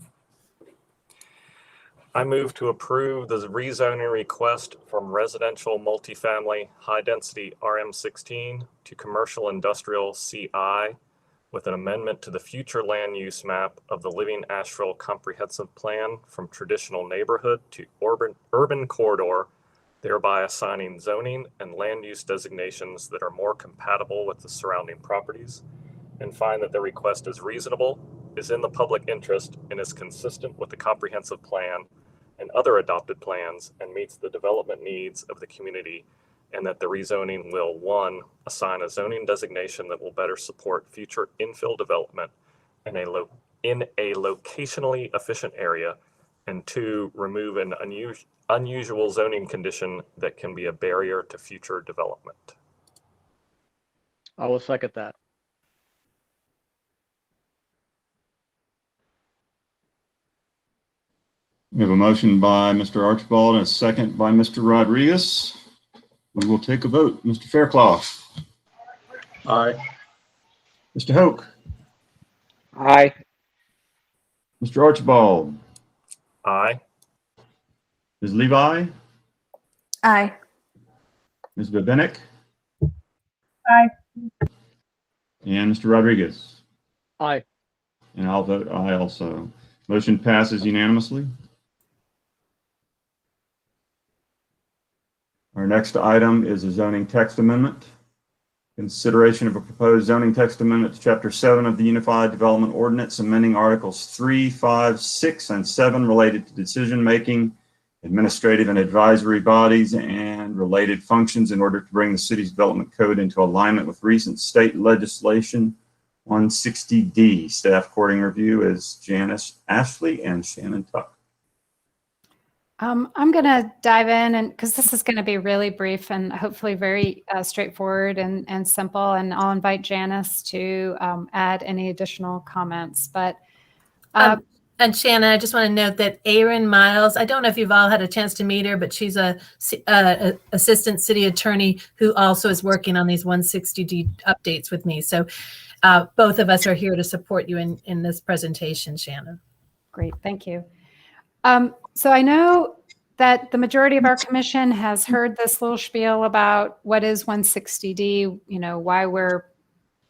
I move to approve the rezoning request from residential multifamily high-density RM16 to commercial industrial CI with an amendment to the future land use map of the Living Asheville Comprehensive Plan from traditional neighborhood to urban corridor, thereby assigning zoning and land use designations that are more compatible with the surrounding properties, and find that the request is reasonable, is in the public interest, and is consistent with the comprehensive plan and other adopted plans and meets the development needs of the community, and that the rezoning will, 1, assign a zoning designation that will better support future infill development in a locationally efficient area, and 2, remove an unusual zoning condition that can be a barrier to future development. I will second that. We have a motion by Mr. Archibald and a second by Mr. Rodriguez. We will take a vote. Mr. Fairclough. Aye. Mr. Hoke. Aye. Mr. Archibald. Aye. Ms. Levi. Aye. Ms. Babinek. Aye. And Mr. Rodriguez. Aye. And I'll vote aye also. Motion passes unanimously. Our next item is a zoning text amendment. Consideration of a proposed zoning text amendment to Chapter 7 of the Unified Development Ordinance, amending Articles 3, 5, 6, and 7 related to decision-making, administrative and advisory bodies, and related functions in order to bring the city's development code into alignment with recent state legislation 160D. Staff courting review is Janice Ashley and Shannon Tuck. I'm going to dive in, and because this is going to be really brief and hopefully very straightforward and simple, and I'll invite Janice to add any additional comments. But and Shannon, I just want to note that Erin Miles, I don't know if you've all had a chance to meet her, but she's a assistant city attorney who also is working on these 160D updates with me. So both of us are here to support you in this presentation, Shannon. Great, thank you. So I know that the majority of our commission has heard this little spiel about what is 160D, you know, why we're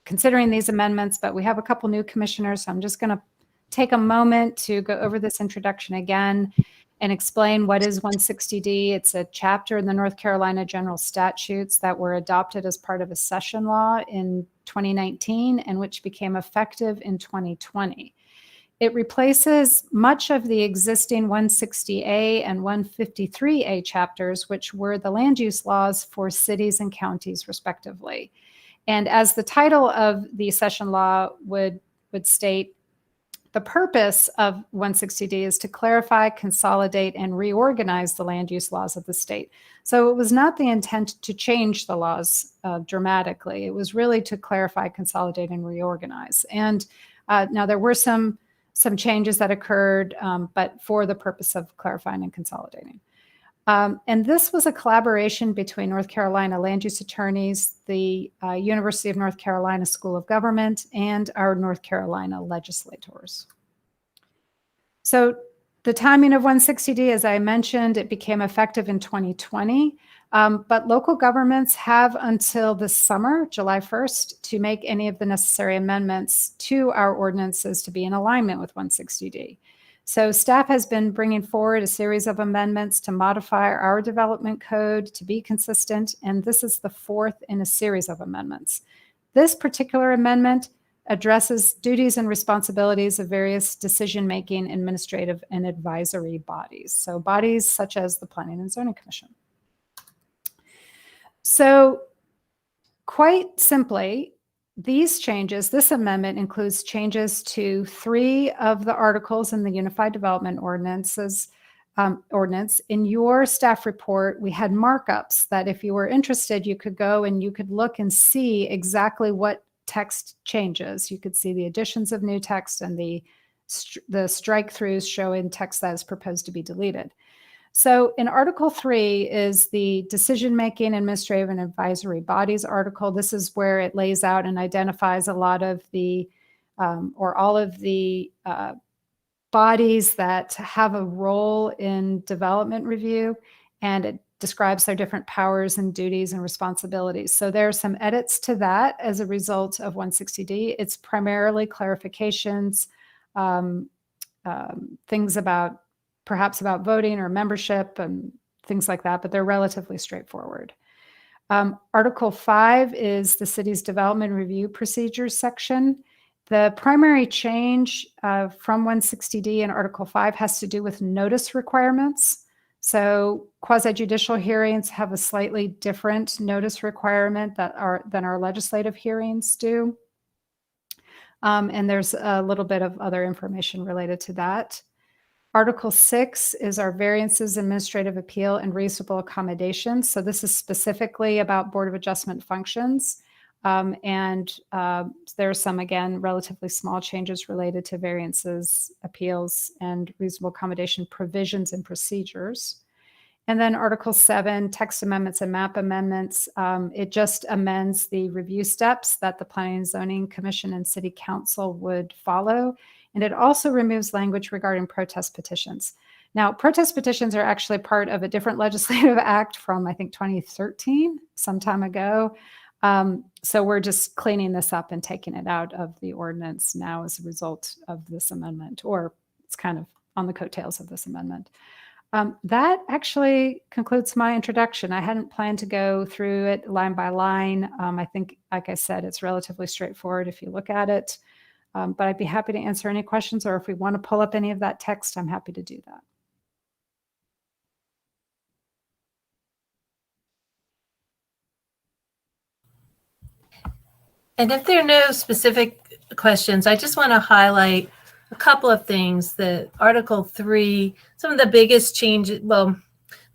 considering these amendments, but we have a couple new commissioners. So I'm just going to take a moment to go over this introduction again and explain what is 160D. It's a chapter in the North Carolina General Statutes that were adopted as part of a session law in 2019 and which became effective in 2020. It replaces much of the existing 160A and 153A chapters, which were the land use laws for cities and counties, respectively. And as the title of the session law would state, the purpose of 160D is to clarify, consolidate, and reorganize the land use laws of the state. So it was not the intent to change the laws dramatically. It was really to clarify, consolidate, and reorganize. And now there were some changes that occurred, but for the purpose of clarifying and consolidating. And this was a collaboration between North Carolina land use attorneys, the University of North Carolina School of Government, and our North Carolina legislators. So the timing of 160D, as I mentioned, it became effective in 2020. But local governments have until this summer, July 1st, to make any of the necessary amendments to our ordinances to be in alignment with 160D. So staff has been bringing forward a series of amendments to modify our development code to be consistent, and this is the fourth in a series of amendments. This particular amendment addresses duties and responsibilities of various decision-making, administrative, and advisory bodies. So bodies such as the Planning and Zoning Commission. So quite simply, these changes, this amendment includes changes to 3 of the articles in the Unified Development Ordinance. In your staff report, we had markups that if you were interested, you could go and you could look and see exactly what text changes. You could see the additions of new text and the strike-throughs showing text that is proposed to be deleted. So in Article 3 is the decision-making, administrative, and advisory bodies article. This is where it lays out and identifies a lot of the, or all of the bodies that have a role in development review, and it describes their different powers and duties and responsibilities. So there are some edits to that as a result of 160D. It's primarily clarifications, things about perhaps about voting or membership and things like that, but they're relatively straightforward. Article 5 is the city's development review procedures section. The primary change from 160D in Article 5 has to do with notice requirements. So quasi-judicial hearings have a slightly different notice requirement than our legislative hearings do. And there's a little bit of other information related to that. Article 6 is our variances, administrative appeal, and reasonable accommodations. So this is specifically about Board of Adjustment functions. There are some, again, relatively small changes related to variances, appeals, and reasonable accommodation provisions and procedures. And then Article 7, text amendments and map amendments. It just amends the review steps that the Planning and Zoning Commission and City Council would follow. And it also removes language regarding protest petitions. Now, protest petitions are actually part of a different legislative act from, I think, 2013, some time ago. So we're just cleaning this up and taking it out of the ordinance now as a result of this amendment, or it's kind of on the coattails of this amendment. That actually concludes my introduction. I hadn't planned to go through it line by line. I think, like I said, it's relatively straightforward if you look at it. But I'd be happy to answer any questions, or if we want to pull up any of that text, I'm happy to do that. And if there are no specific questions, I just want to highlight a couple of things. The Article 3, some of the biggest changes, well,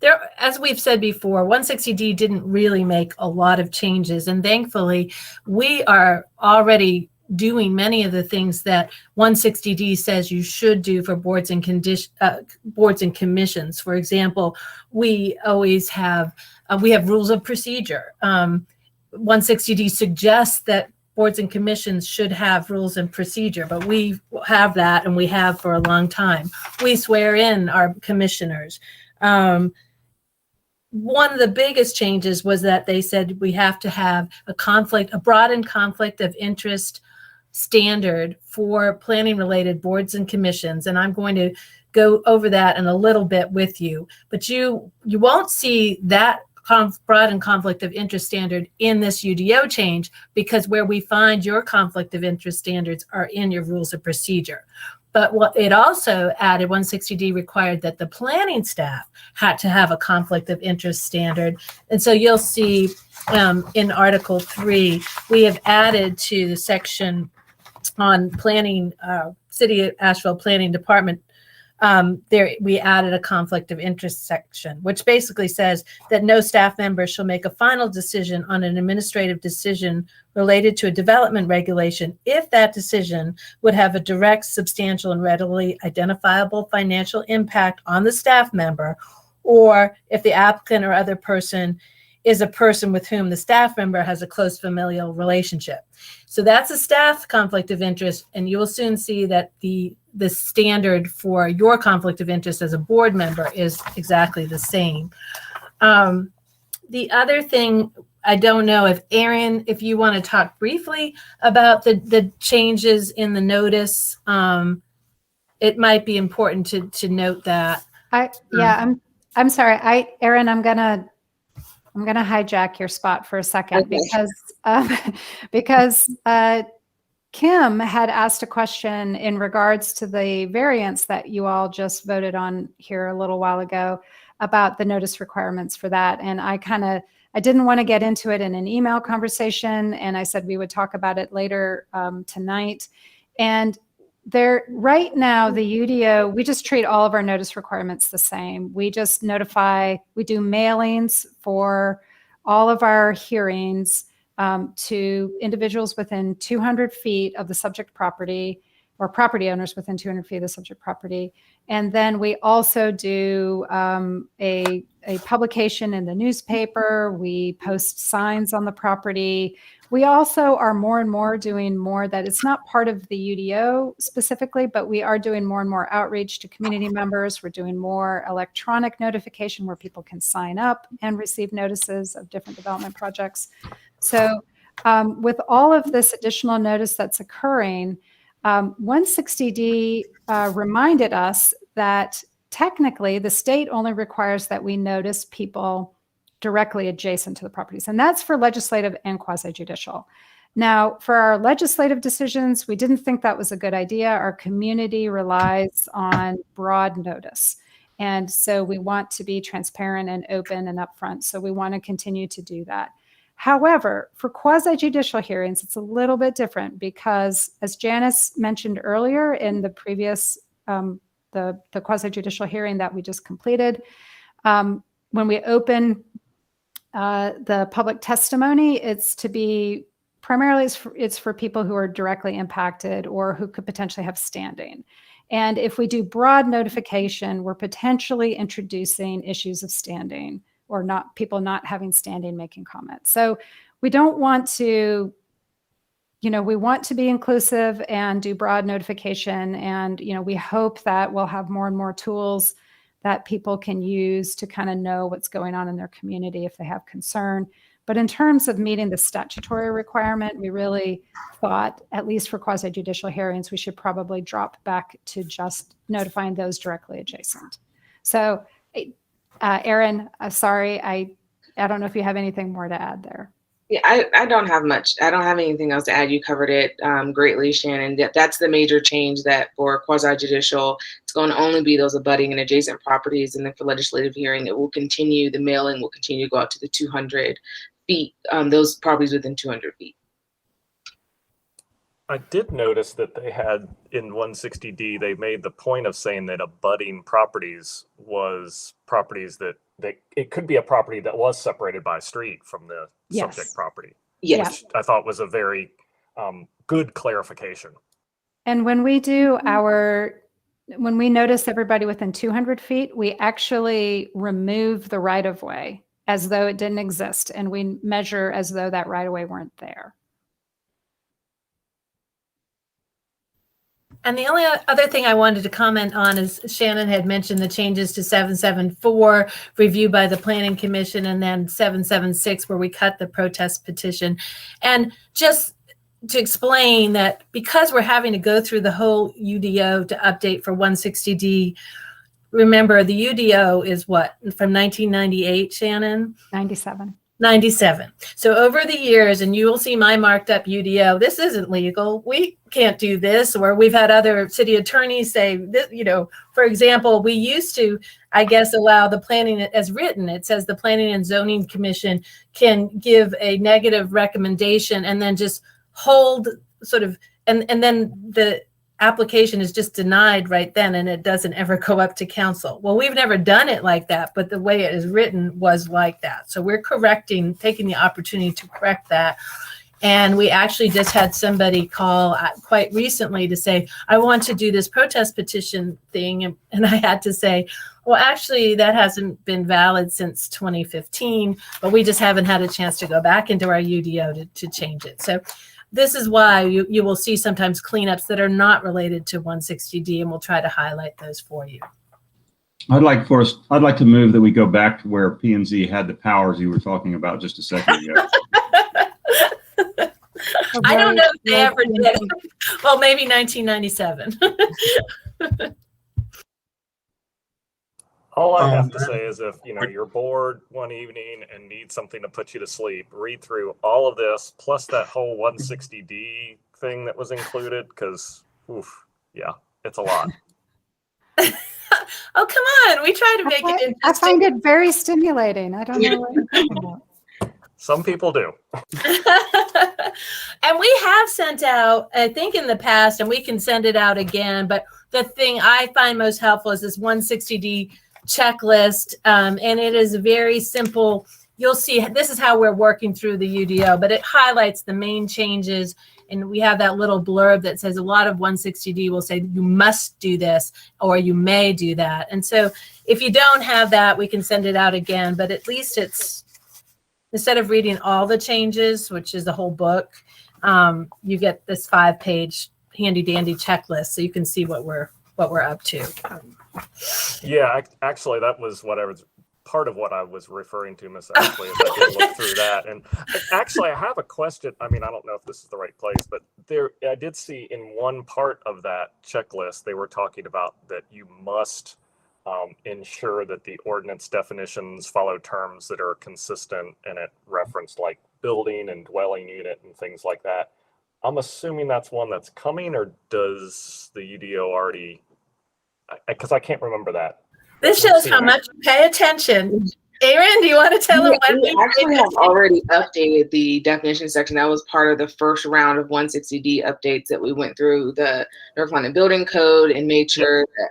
there, as we've said before, 160D didn't really make a lot of changes. And thankfully, we are already doing many of the things that 160D says you should do for boards and commissions. For example, we always have, we have rules of procedure. 160D suggests that boards and commissions should have rules and procedure, but we have that, and we have for a long time. We swear in our commissioners. One of the biggest changes was that they said we have to have a broadened conflict of interest standard for planning related boards and commissions. And I'm going to go over that in a little bit with you, but you won't see that broadened conflict of interest standard in this UDO change, because where we find your conflict of interest standards are in your rules of procedure. But what it also added, 160D required that the planning staff had to have a conflict of interest standard. And so you'll see in Article 3, we have added to the section on planning, City of Asheville Planning Department, there we added a conflict of interest section, which basically says that no staff member shall make a final decision on an administrative decision related to a development regulation if that decision would have a direct, substantial, and readily identifiable financial impact on the staff member, or if the applicant or other person is a person with whom the staff member has a close familial relationship. So that's a staff conflict of interest, and you will soon see that the standard for your conflict of interest as a board member is exactly the same. The other thing, I don't know if Erin, if you want to talk briefly about the changes in the notice, it might be important to note that. I'm sorry, Erin, I'm gonna hijack your spot for a second. Okay. because Kim had asked a question in regards to the variance that you all just voted on here a little while ago about the notice requirements for that. And I didn't want to get into it in an email conversation, and I said we would talk about it later tonight. And right now, the UDO, we just treat all of our notice requirements the same. We just notify, we do mailings for all of our hearings to individuals within 200 feet of the subject property, or property owners within 200 feet of the subject property. And then we also do a publication in the newspaper. We post signs on the property. We also are more and more doing more that it's not part of the UDO specifically, but we are doing more and more outreach to community members. We're doing more electronic notification where people can sign up and receive notices of different development projects. So with all of this additional notice that's occurring, 160D reminded us that technically the state only requires that we notice people directly adjacent to the properties. And that's for legislative and quasi-judicial. Now, for our legislative decisions, we didn't think that was a good idea. Our community relies on broad notice. And so we want to be transparent and open and upfront. So we want to continue to do that. However, for quasi-judicial hearings, it's a little bit different because, as Janice mentioned earlier in the previous, the quasi-judicial hearing that we just completed, when we open the public testimony, it's to be primarily it's for people who are directly impacted or who could potentially have standing. And if we do broad notification, we're potentially introducing issues of standing or not, people not having standing making comments. So we don't want to, we want to be inclusive and do broad notification. And, we hope that we'll have more and more tools that people can use to kind of know what's going on in their community if they have concern. But in terms of meeting the statutory requirement, we really thought, at least for quasi-judicial hearings, we should probably drop back to just notifying those directly adjacent. So Aaron, sorry, I don't know if you have anything more to add there. Yeah, I don't have much. I don't have anything else to add. You covered it greatly, Shannon. That's the major change, that for quasi-judicial, it's going to only be those abutting and adjacent properties. And then for legislative hearing, it will continue, the mailing will continue to go out to the 200 feet, those properties within 200 feet. I did notice that they had in 160D, they made the point of saying that abutting properties was properties that it could be a property that was separated by a street from the subject property. Yes. Which I thought was a very good clarification. And when we do when we notice everybody within 200 feet, we actually remove the right of way as though it didn't exist. And we measure as though that right of way weren't there. And the only other thing I wanted to comment on is Shannon had mentioned the changes to 774, review by the Planning Commission, and then 776, where we cut the protest petition. And just to explain that, because we're having to go through the whole UDO to update for 160D, remember the UDO is what, from 1998, Shannon? 97. 97. So over the years, and you will see my marked up UDO, this isn't legal. We can't do this. Or we've had other city attorneys say, this, for example, we used to, I guess, allow the planning as written. It says the Planning and Zoning Commission can give a negative recommendation and then just hold sort of, and then the application is just denied right then, and it doesn't ever go up to council. Well, we've never done it like that, but the way it is written was like that. So we're taking the opportunity to correct that. And we actually just had somebody call quite recently to say, I want to do this protest petition thing. And I had to say, well, actually, that hasn't been valid since 2015, but we just haven't had a chance to go back into our UDO to change it. So this is why you will see sometimes cleanups that are not related to 160D, and we'll try to highlight those for you. I'd like to move that we go back to where P&Z had the powers you were talking about just a second ago. I don't know if they ever did. Well, maybe 1997. All I have to say is if you're bored one evening and need something to put you to sleep, read through all of this plus that whole 160D thing that was included, because yeah, it's a lot. Oh, come on. We try to make it interesting. I find it very stimulating. I don't know what you're talking about. Some people do. And we have sent out, I think in the past, and we can send it out again, but the thing I find most helpful is this 160D checklist. And it is very simple. You'll see this is how we're working through the UDO, but it highlights the main changes. And we have that little blurb that says a lot of 160D will say you must do this or you may do that. And so if you don't have that, we can send it out again, but at least it's, instead of reading all the changes, which is the whole book, you get this 5-page handy dandy checklist so you can see what we're up to. Yeah, actually, that was part of what I was referring to, Miss Ashley, as I did look through that. And actually, I have a question. I mean, I don't know if this is the right place, but I did see in one part of that checklist, they were talking about that you must ensure that the ordinance definitions follow terms that are consistent, and it referenced like building and dwelling unit and things like that. I'm assuming that's one that's coming, or does the UDO already? Because I can't remember that. This shows how much you pay attention. Aaron, do you want to tell them what we actually have already updated the definition section? That was part of the first round of 160D updates that we went through the North Carolina Building Code and made sure that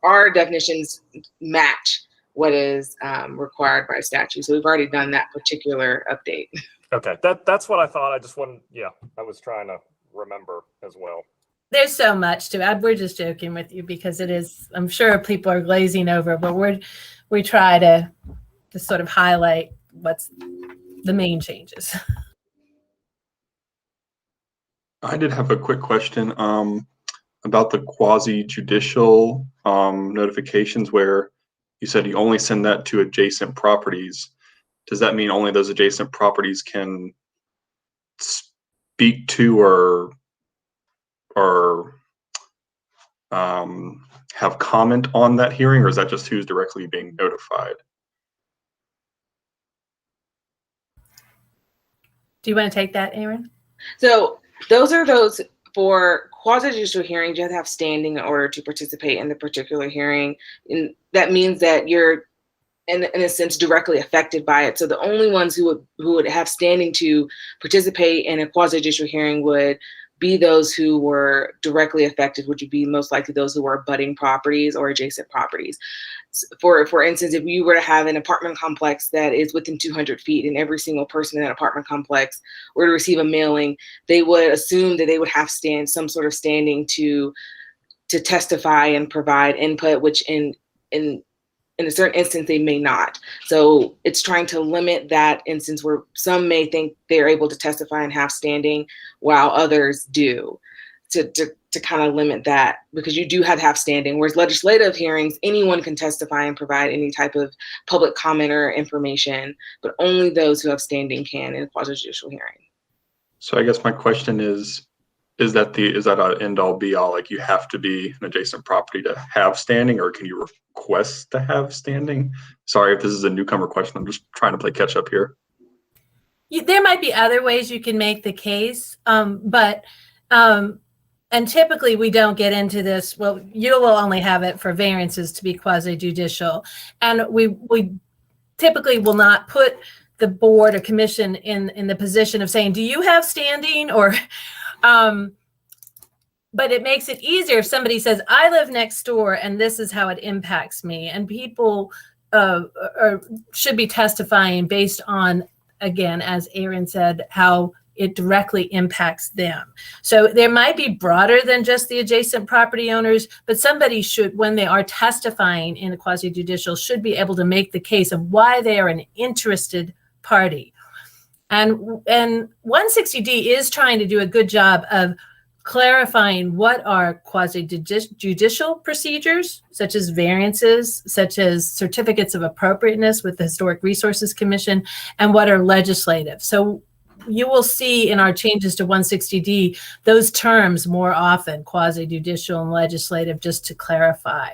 our definitions match what is required by statute. So we've already done that particular update. Okay, that's what I thought. I just wanted, I was trying to remember as well. There's so much to it. We're just joking with you because it is, I'm sure people are glazing over, but we try to sort of highlight what's the main changes. I did have a quick question about the quasi-judicial notifications where you said you only send that to adjacent properties. Does that mean only those adjacent properties can speak to or have comment on that hearing, or is that just who's directly being notified? Do you want to take that, Aaron? So those for quasi-judicial hearings, you have to have standing in order to participate in the particular hearing. And that means that you're in a sense directly affected by it. So the only ones who would have standing to participate in a quasi-judicial hearing would be those who were directly affected, which would be most likely those who were abutting properties or adjacent properties. For instance, if you were to have an apartment complex that is within 200 feet and every single person in that apartment complex were to receive a mailing, they would assume that they would have some sort of standing to testify and provide input, which in a certain instance they may not. So it's trying to limit that instance where some may think they're able to testify and have standing while others do, to kind of limit that, because you do have standing. Whereas legislative hearings, anyone can testify and provide any type of public comment or information, but only those who have standing can in a quasi-judicial hearing. So I guess my question is that an end all be all? Like, you have to be an adjacent property to have standing, or can you request to have standing? Sorry if this is a newcomer question. I'm just trying to play catch up here. There might be other ways you can make the case, and typically we don't get into this. Well, you will only have it for variances to be quasi-judicial, and we typically will not put the board or commission in the position of saying, do you have standing? Or but it makes it easier if somebody says, I live next door and this is how it impacts me. And people should be testifying based on, again, as Aaron said, how it directly impacts them. So there might be broader than just the adjacent property owners, but somebody should, when they are testifying in a quasi-judicial, should be able to make the case of why they are an interested party. And 160D is trying to do a good job of clarifying what are quasi-judicial procedures, such as variances, such as certificates of appropriateness with the Historic Resources Commission, and what are legislative. So you will see in our changes to 160D those terms more often, quasi-judicial and legislative, just to clarify.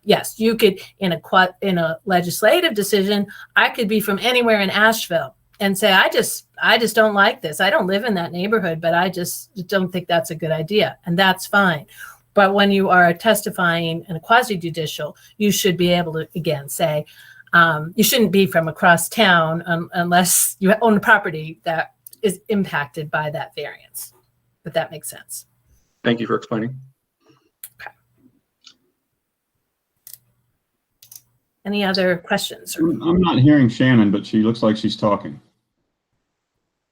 Yes, you could, in a legislative decision, I could be from anywhere in Asheville and say, I just don't like this. I don't live in that neighborhood, but I just don't think that's a good idea. And that's fine. But when you are testifying in a quasi-judicial, you should be able to, again, say, you shouldn't be from across town unless you own a property that is impacted by that variance. But that makes sense. Thank you for explaining. Okay. Any other questions? I'm not hearing Shannon, but she looks like she's talking.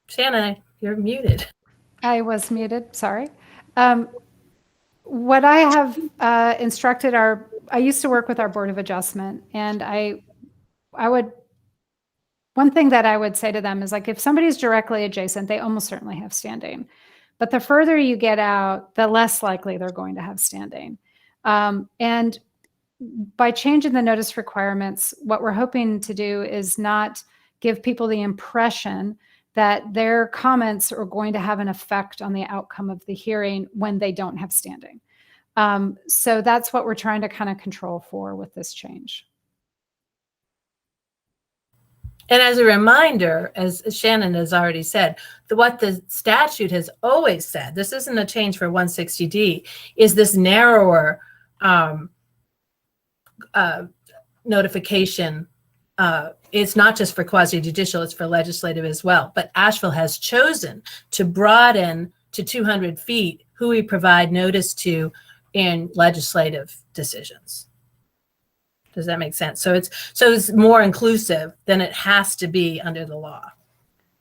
Shannon, you're muted. I was muted, sorry. What I have instructed I used to work with our Board of Adjustment, and one thing that I would say to them is, like, if somebody's directly adjacent, they almost certainly have standing. But the further you get out, the less likely they're going to have standing. And by changing the notice requirements, what we're hoping to do is not give people the impression that their comments are going to have an effect on the outcome of the hearing when they don't have standing. So that's what we're trying to kind of control for with this change. And as a reminder, as Shannon has already said, what the statute has always said, this isn't a change for 160D, is this narrower notification. It's not just for quasi-judicial, it's for legislative as well. But Asheville has chosen to broaden to 200 feet who we provide notice to in legislative decisions. Does that make sense? So it's more inclusive than it has to be under the law.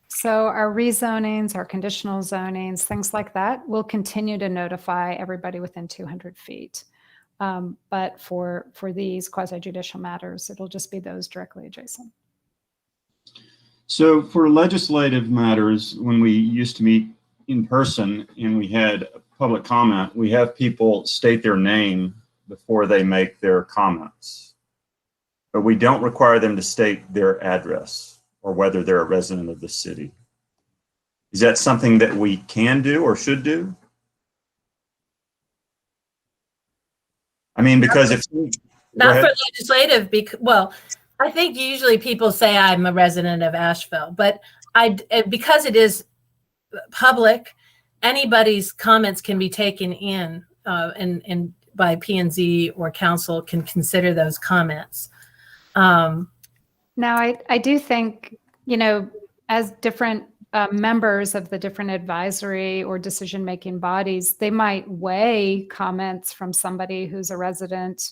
So our rezonings, our conditional zonings, things like that, will continue to notify everybody within 200 feet. But for these quasi-judicial matters, it'll just be those directly adjacent. So for legislative matters, when we used to meet in person and we had public comment, we have people state their name before they make their comments. But we don't require them to state their address or whether they're a resident of the city. Is that something that we can do or should do? I mean, because if Not for legislative, well, I think usually people say I'm a resident of Asheville, but because it is public, anybody's comments can be taken in, and by P&Z or council can consider those comments. Now, I do think, as different members of the different advisory or decision-making bodies, they might weigh comments from somebody who's a resident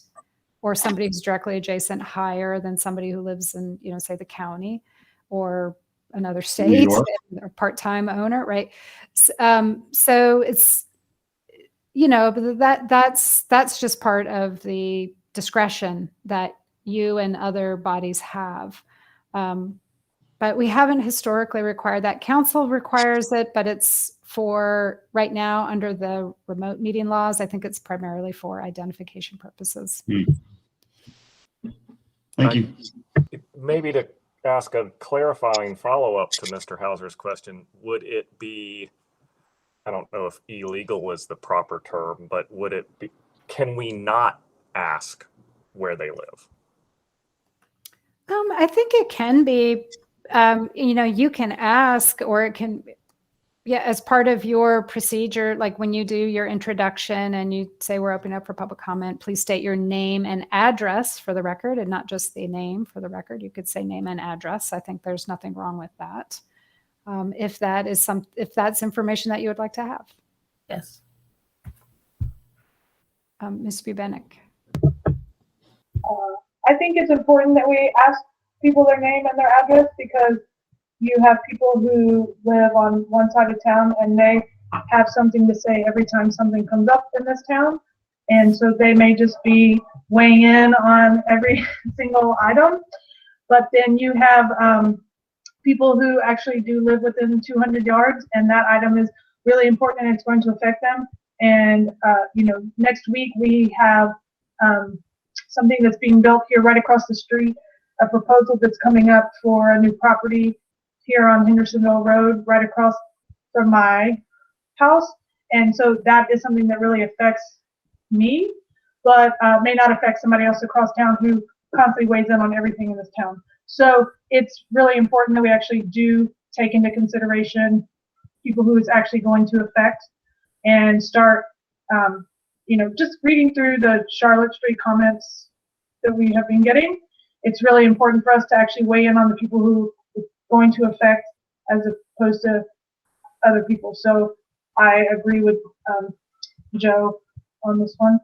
or somebody who's directly adjacent higher than somebody who lives in, say, the county or another state or part-time owner, right? So it's, but that's just part of the discretion that you and other bodies have. But we haven't historically required that. Council requires it, but it's for right now under the remote meeting laws. I think it's primarily for identification purposes. Thank you. Maybe to ask a clarifying follow-up to Mr. Hauser's question, would it be, I don't know if illegal is the proper term, but would it be, can we not ask where they live? I think it can be, you can ask, or it can, as part of your procedure, like when you do your introduction and you say we're opening up for public comment, please state your name and address for the record, and not just the name for the record. You could say name and address. I think there's nothing wrong with that. If that's information that you would like to have. Yes. Ms. Bubenik. I think it's important that we ask people their name and their address, because you have people who live on one side of town and they have something to say every time something comes up in this town. And so they may just be weighing in on every single item. But then you have people who actually do live within 200 yards, and that item is really important and it's going to affect them. And, next week we have something that's being built here right across the street, a proposal that's coming up for a new property here on Hendersonville Road, right across from my house. And so that is something that really affects me, but may not affect somebody else across town who constantly weighs in on everything in this town. So it's really important that we actually do take into consideration people who it's actually going to affect, and start, just reading through the Charlotte Street comments that we have been getting. It's really important for us to actually weigh in on the people who it's going to affect, as opposed to other people. So I agree with Joe on this one,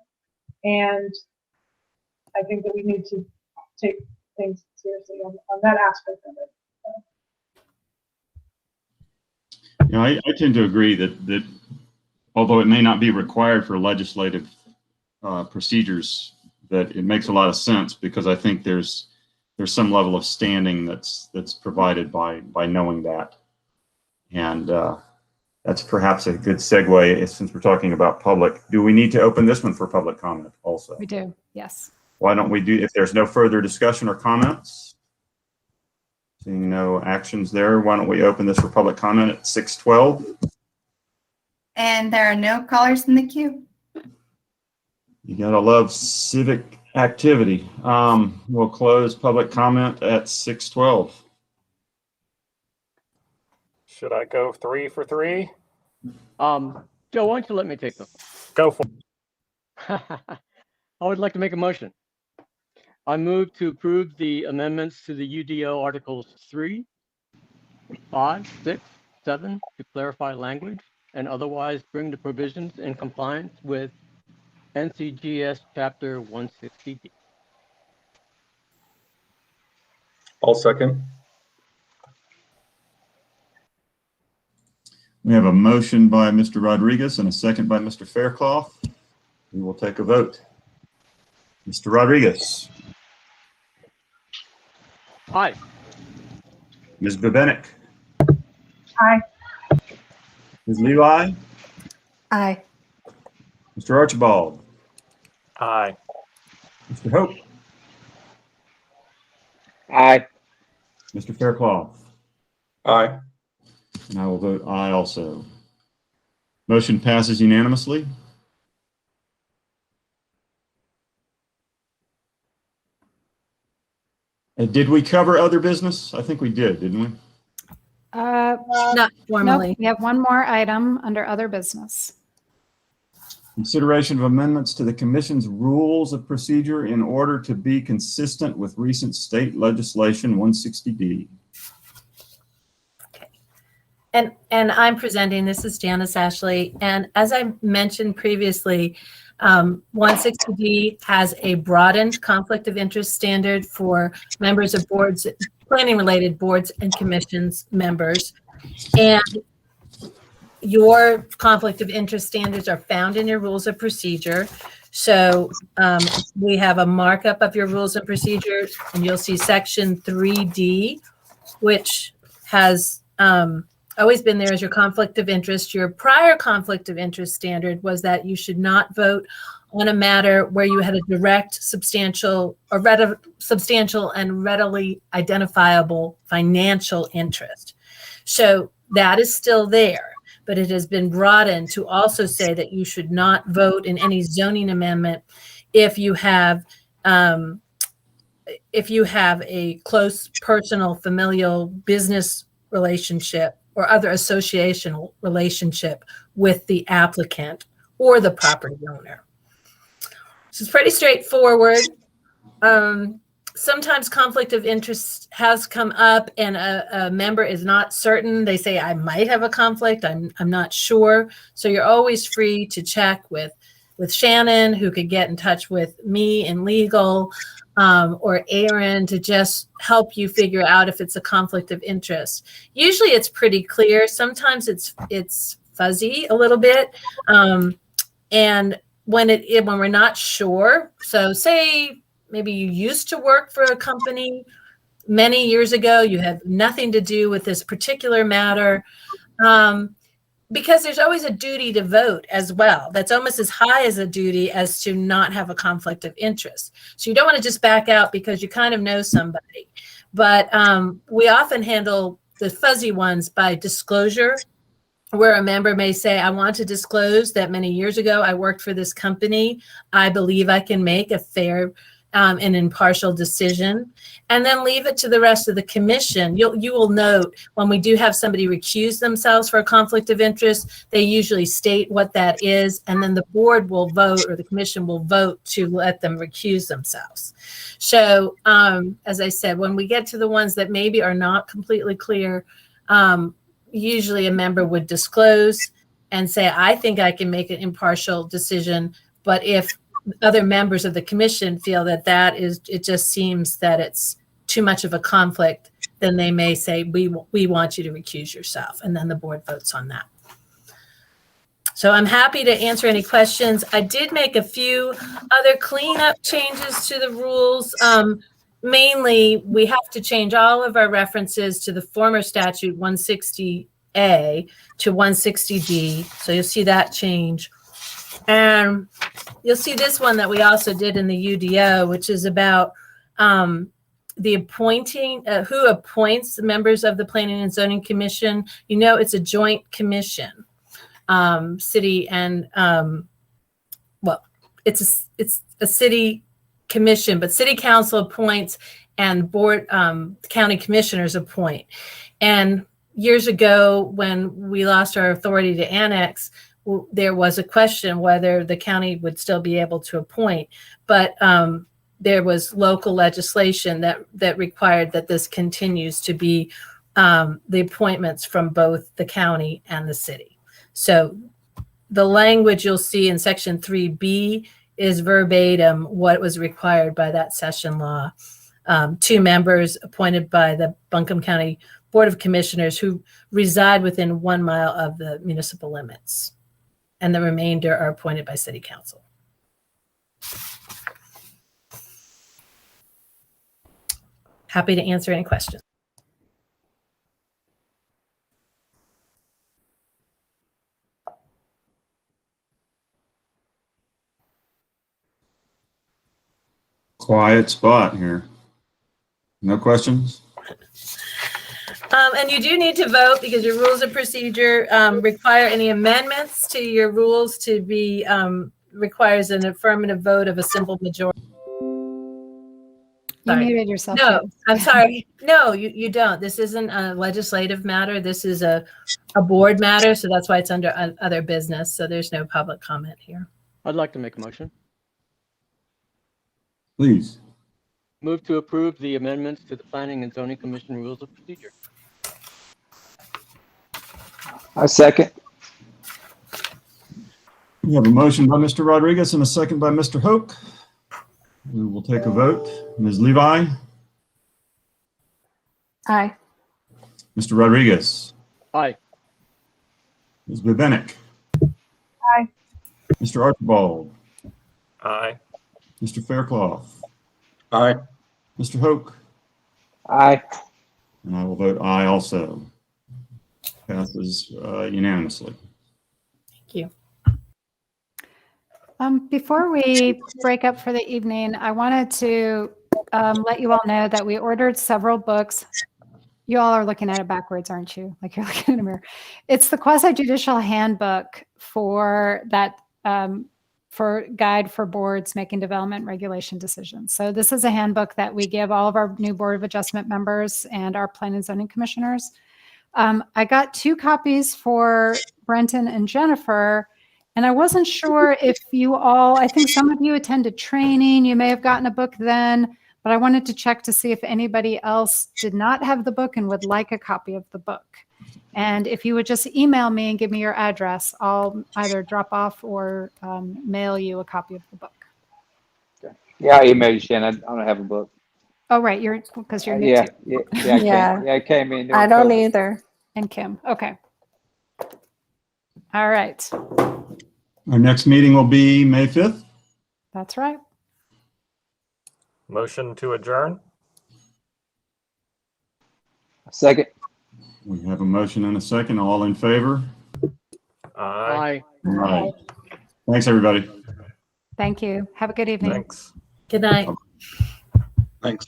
and I think that we need to take things seriously on that aspect of it. I tend to agree that although it may not be required for legislative procedures, that it makes a lot of sense, because I think there's some level of standing that's provided by knowing that. And that's perhaps a good segue, since we're talking about public. Do we need to open this one for public comment also? We do, yes. Why don't we do, if there's no further discussion or comments, seeing no actions there, why don't we open this for public comment at 6:12? And there are no callers in the queue. You gotta love civic activity. We'll close public comment at 6:12. Should I go 3 for 3? Joe, why don't you let me take them? Go for I would like to make a motion. I move to approve the amendments to the UDO Articles 3, 5, 6, 7 to clarify language and otherwise bring the provisions in compliance with NCGS Chapter 160D. I'll second. We have a motion by Mr. Rodriguez and a second by Mr. Faircloth. We will take a vote. Mr. Rodriguez. Aye. Ms. Bubenik. Aye. Ms. Levi. Aye. Mr. Archibald. Aye. Mr. Hope. Aye. Mr. Faircloth. Aye. And I will vote aye also. Motion passes unanimously. Did we cover other business? I think we did, didn't we? Not formally. Nope, we have one more item under other business. Consideration of amendments to the commission's rules of procedure in order to be consistent with recent state legislation 160D. And I'm presenting, this is Janice Ashley. And as I mentioned previously, 160D has a broadened conflict of interest standard for members of boards, planning related boards and commissions members. And your conflict of interest standards are found in your rules of procedure. So we have a markup of your rules and procedures, and you'll see section 3D, which has always been there as your conflict of interest. Your prior conflict of interest standard was that you should not vote on a matter where you had a direct, substantial and readily identifiable financial interest. So that is still there, but it has been broadened to also say that you should not vote in any zoning amendment if you have a close personal, familial, business relationship or other associational relationship with the applicant or the property owner. So it's pretty straightforward. Sometimes conflict of interest has come up and a member is not certain. They say, I might have a conflict. I'm not sure. So you're always free to check with Shannon, who could get in touch with me in legal, or Aaron to just help you figure out if it's a conflict of interest. Usually it's pretty clear. Sometimes it's fuzzy a little bit. And when we're not sure, so say maybe you used to work for a company many years ago, you have nothing to do with this particular matter, because there's always a duty to vote as well. That's almost as high as a duty as to not have a conflict of interest. So you don't want to just back out because you kind of know somebody. But we often handle the fuzzy ones by disclosure, where a member may say, I want to disclose that many years ago I worked for this company. I believe I can make a fair and impartial decision, and then leave it to the rest of the commission. You will note when we do have somebody recuse themselves for a conflict of interest, they usually state what that is, and then the board will vote or the commission will vote to let them recuse themselves. So as I said, when we get to the ones that maybe are not completely clear, usually a member would disclose and say, I think I can make an impartial decision, but if other members of the commission feel that it just seems that it's too much of a conflict, then they may say, we want you to recuse yourself, and then the board votes on that. So I'm happy to answer any questions. I did make a few other cleanup changes to the rules. Mainly, we have to change all of our references to the former statute 160A to 160D. So you'll see that change. And you'll see this one that we also did in the UDO, which is about the appointing, who appoints the members of the Planning and Zoning Commission. You know, it's a joint commission, city and, well, it's a city commission, but city council appoints and board, county commissioners appoint. And years ago, when we lost our authority to annex, there was a question whether the county would still be able to appoint, but there was local legislation that required that this continues to be the appointments from both the county and the city. So the language you'll see in section 3B is verbatim what was required by that session law. 2 members appointed by the Buncombe County Board of Commissioners who reside within 1 mile of the municipal limits, and the remainder are appointed by City Council. Happy to answer any questions. Quiet spot here. No questions? And you do need to vote because your rules of procedure require any amendments to your rules to be, requires an affirmative vote of a simple majority. You Sorry. muted yourself. No, Janice. I'm sorry. No, you don't. This isn't a legislative matter. This is a board matter. So that's why it's under other business. So there's no public comment here. I'd like to make a motion. Please. Move to approve the amendments to the Planning and Zoning Commission Rules of Procedure. I second. We have a motion by Mr. Rodriguez and a second by Mr. Hoke. We will take a vote. Ms. Levi, Aye. Mr. Rodriguez, Aye. Ms. Bibenick. Aye. Mr. Archibald, Aye. Mr. Faircloth, Aye. Mr. Hoke, Aye. and I will vote aye also. Passes unanimously. Thank you. Before we break up for the evening, I wanted to let you all know that we ordered several books. You all are looking at it backwards, aren't you? Like you're looking in a mirror. It's the quasi-judicial handbook for that for guide for boards making development regulation decisions. So this is a handbook that we give all of our new Board of Adjustment members and our Planning and Zoning commissioners. I got 2 copies for Brenton and Jennifer. And I wasn't sure if you all, I think some of you attended training, you may have gotten a book then, but I wanted to check to see if anybody else did not have the book and would like a copy of the book. And if you would just email me and give me your address, I'll either drop off or mail you a copy of the book. Yeah, I emailed you, Shannon. I don't have a book. Oh, right, because you're new Yeah, too. yeah, I came in. I don't either. And Kim, okay. All right, Our next meeting will be May 5th. that's right. Motion to adjourn? Second. We have a motion and a second. All in favor? Aye. Aye. All right. Thanks, everybody. Thank you. Have a good evening. Thanks. Good night. Thanks.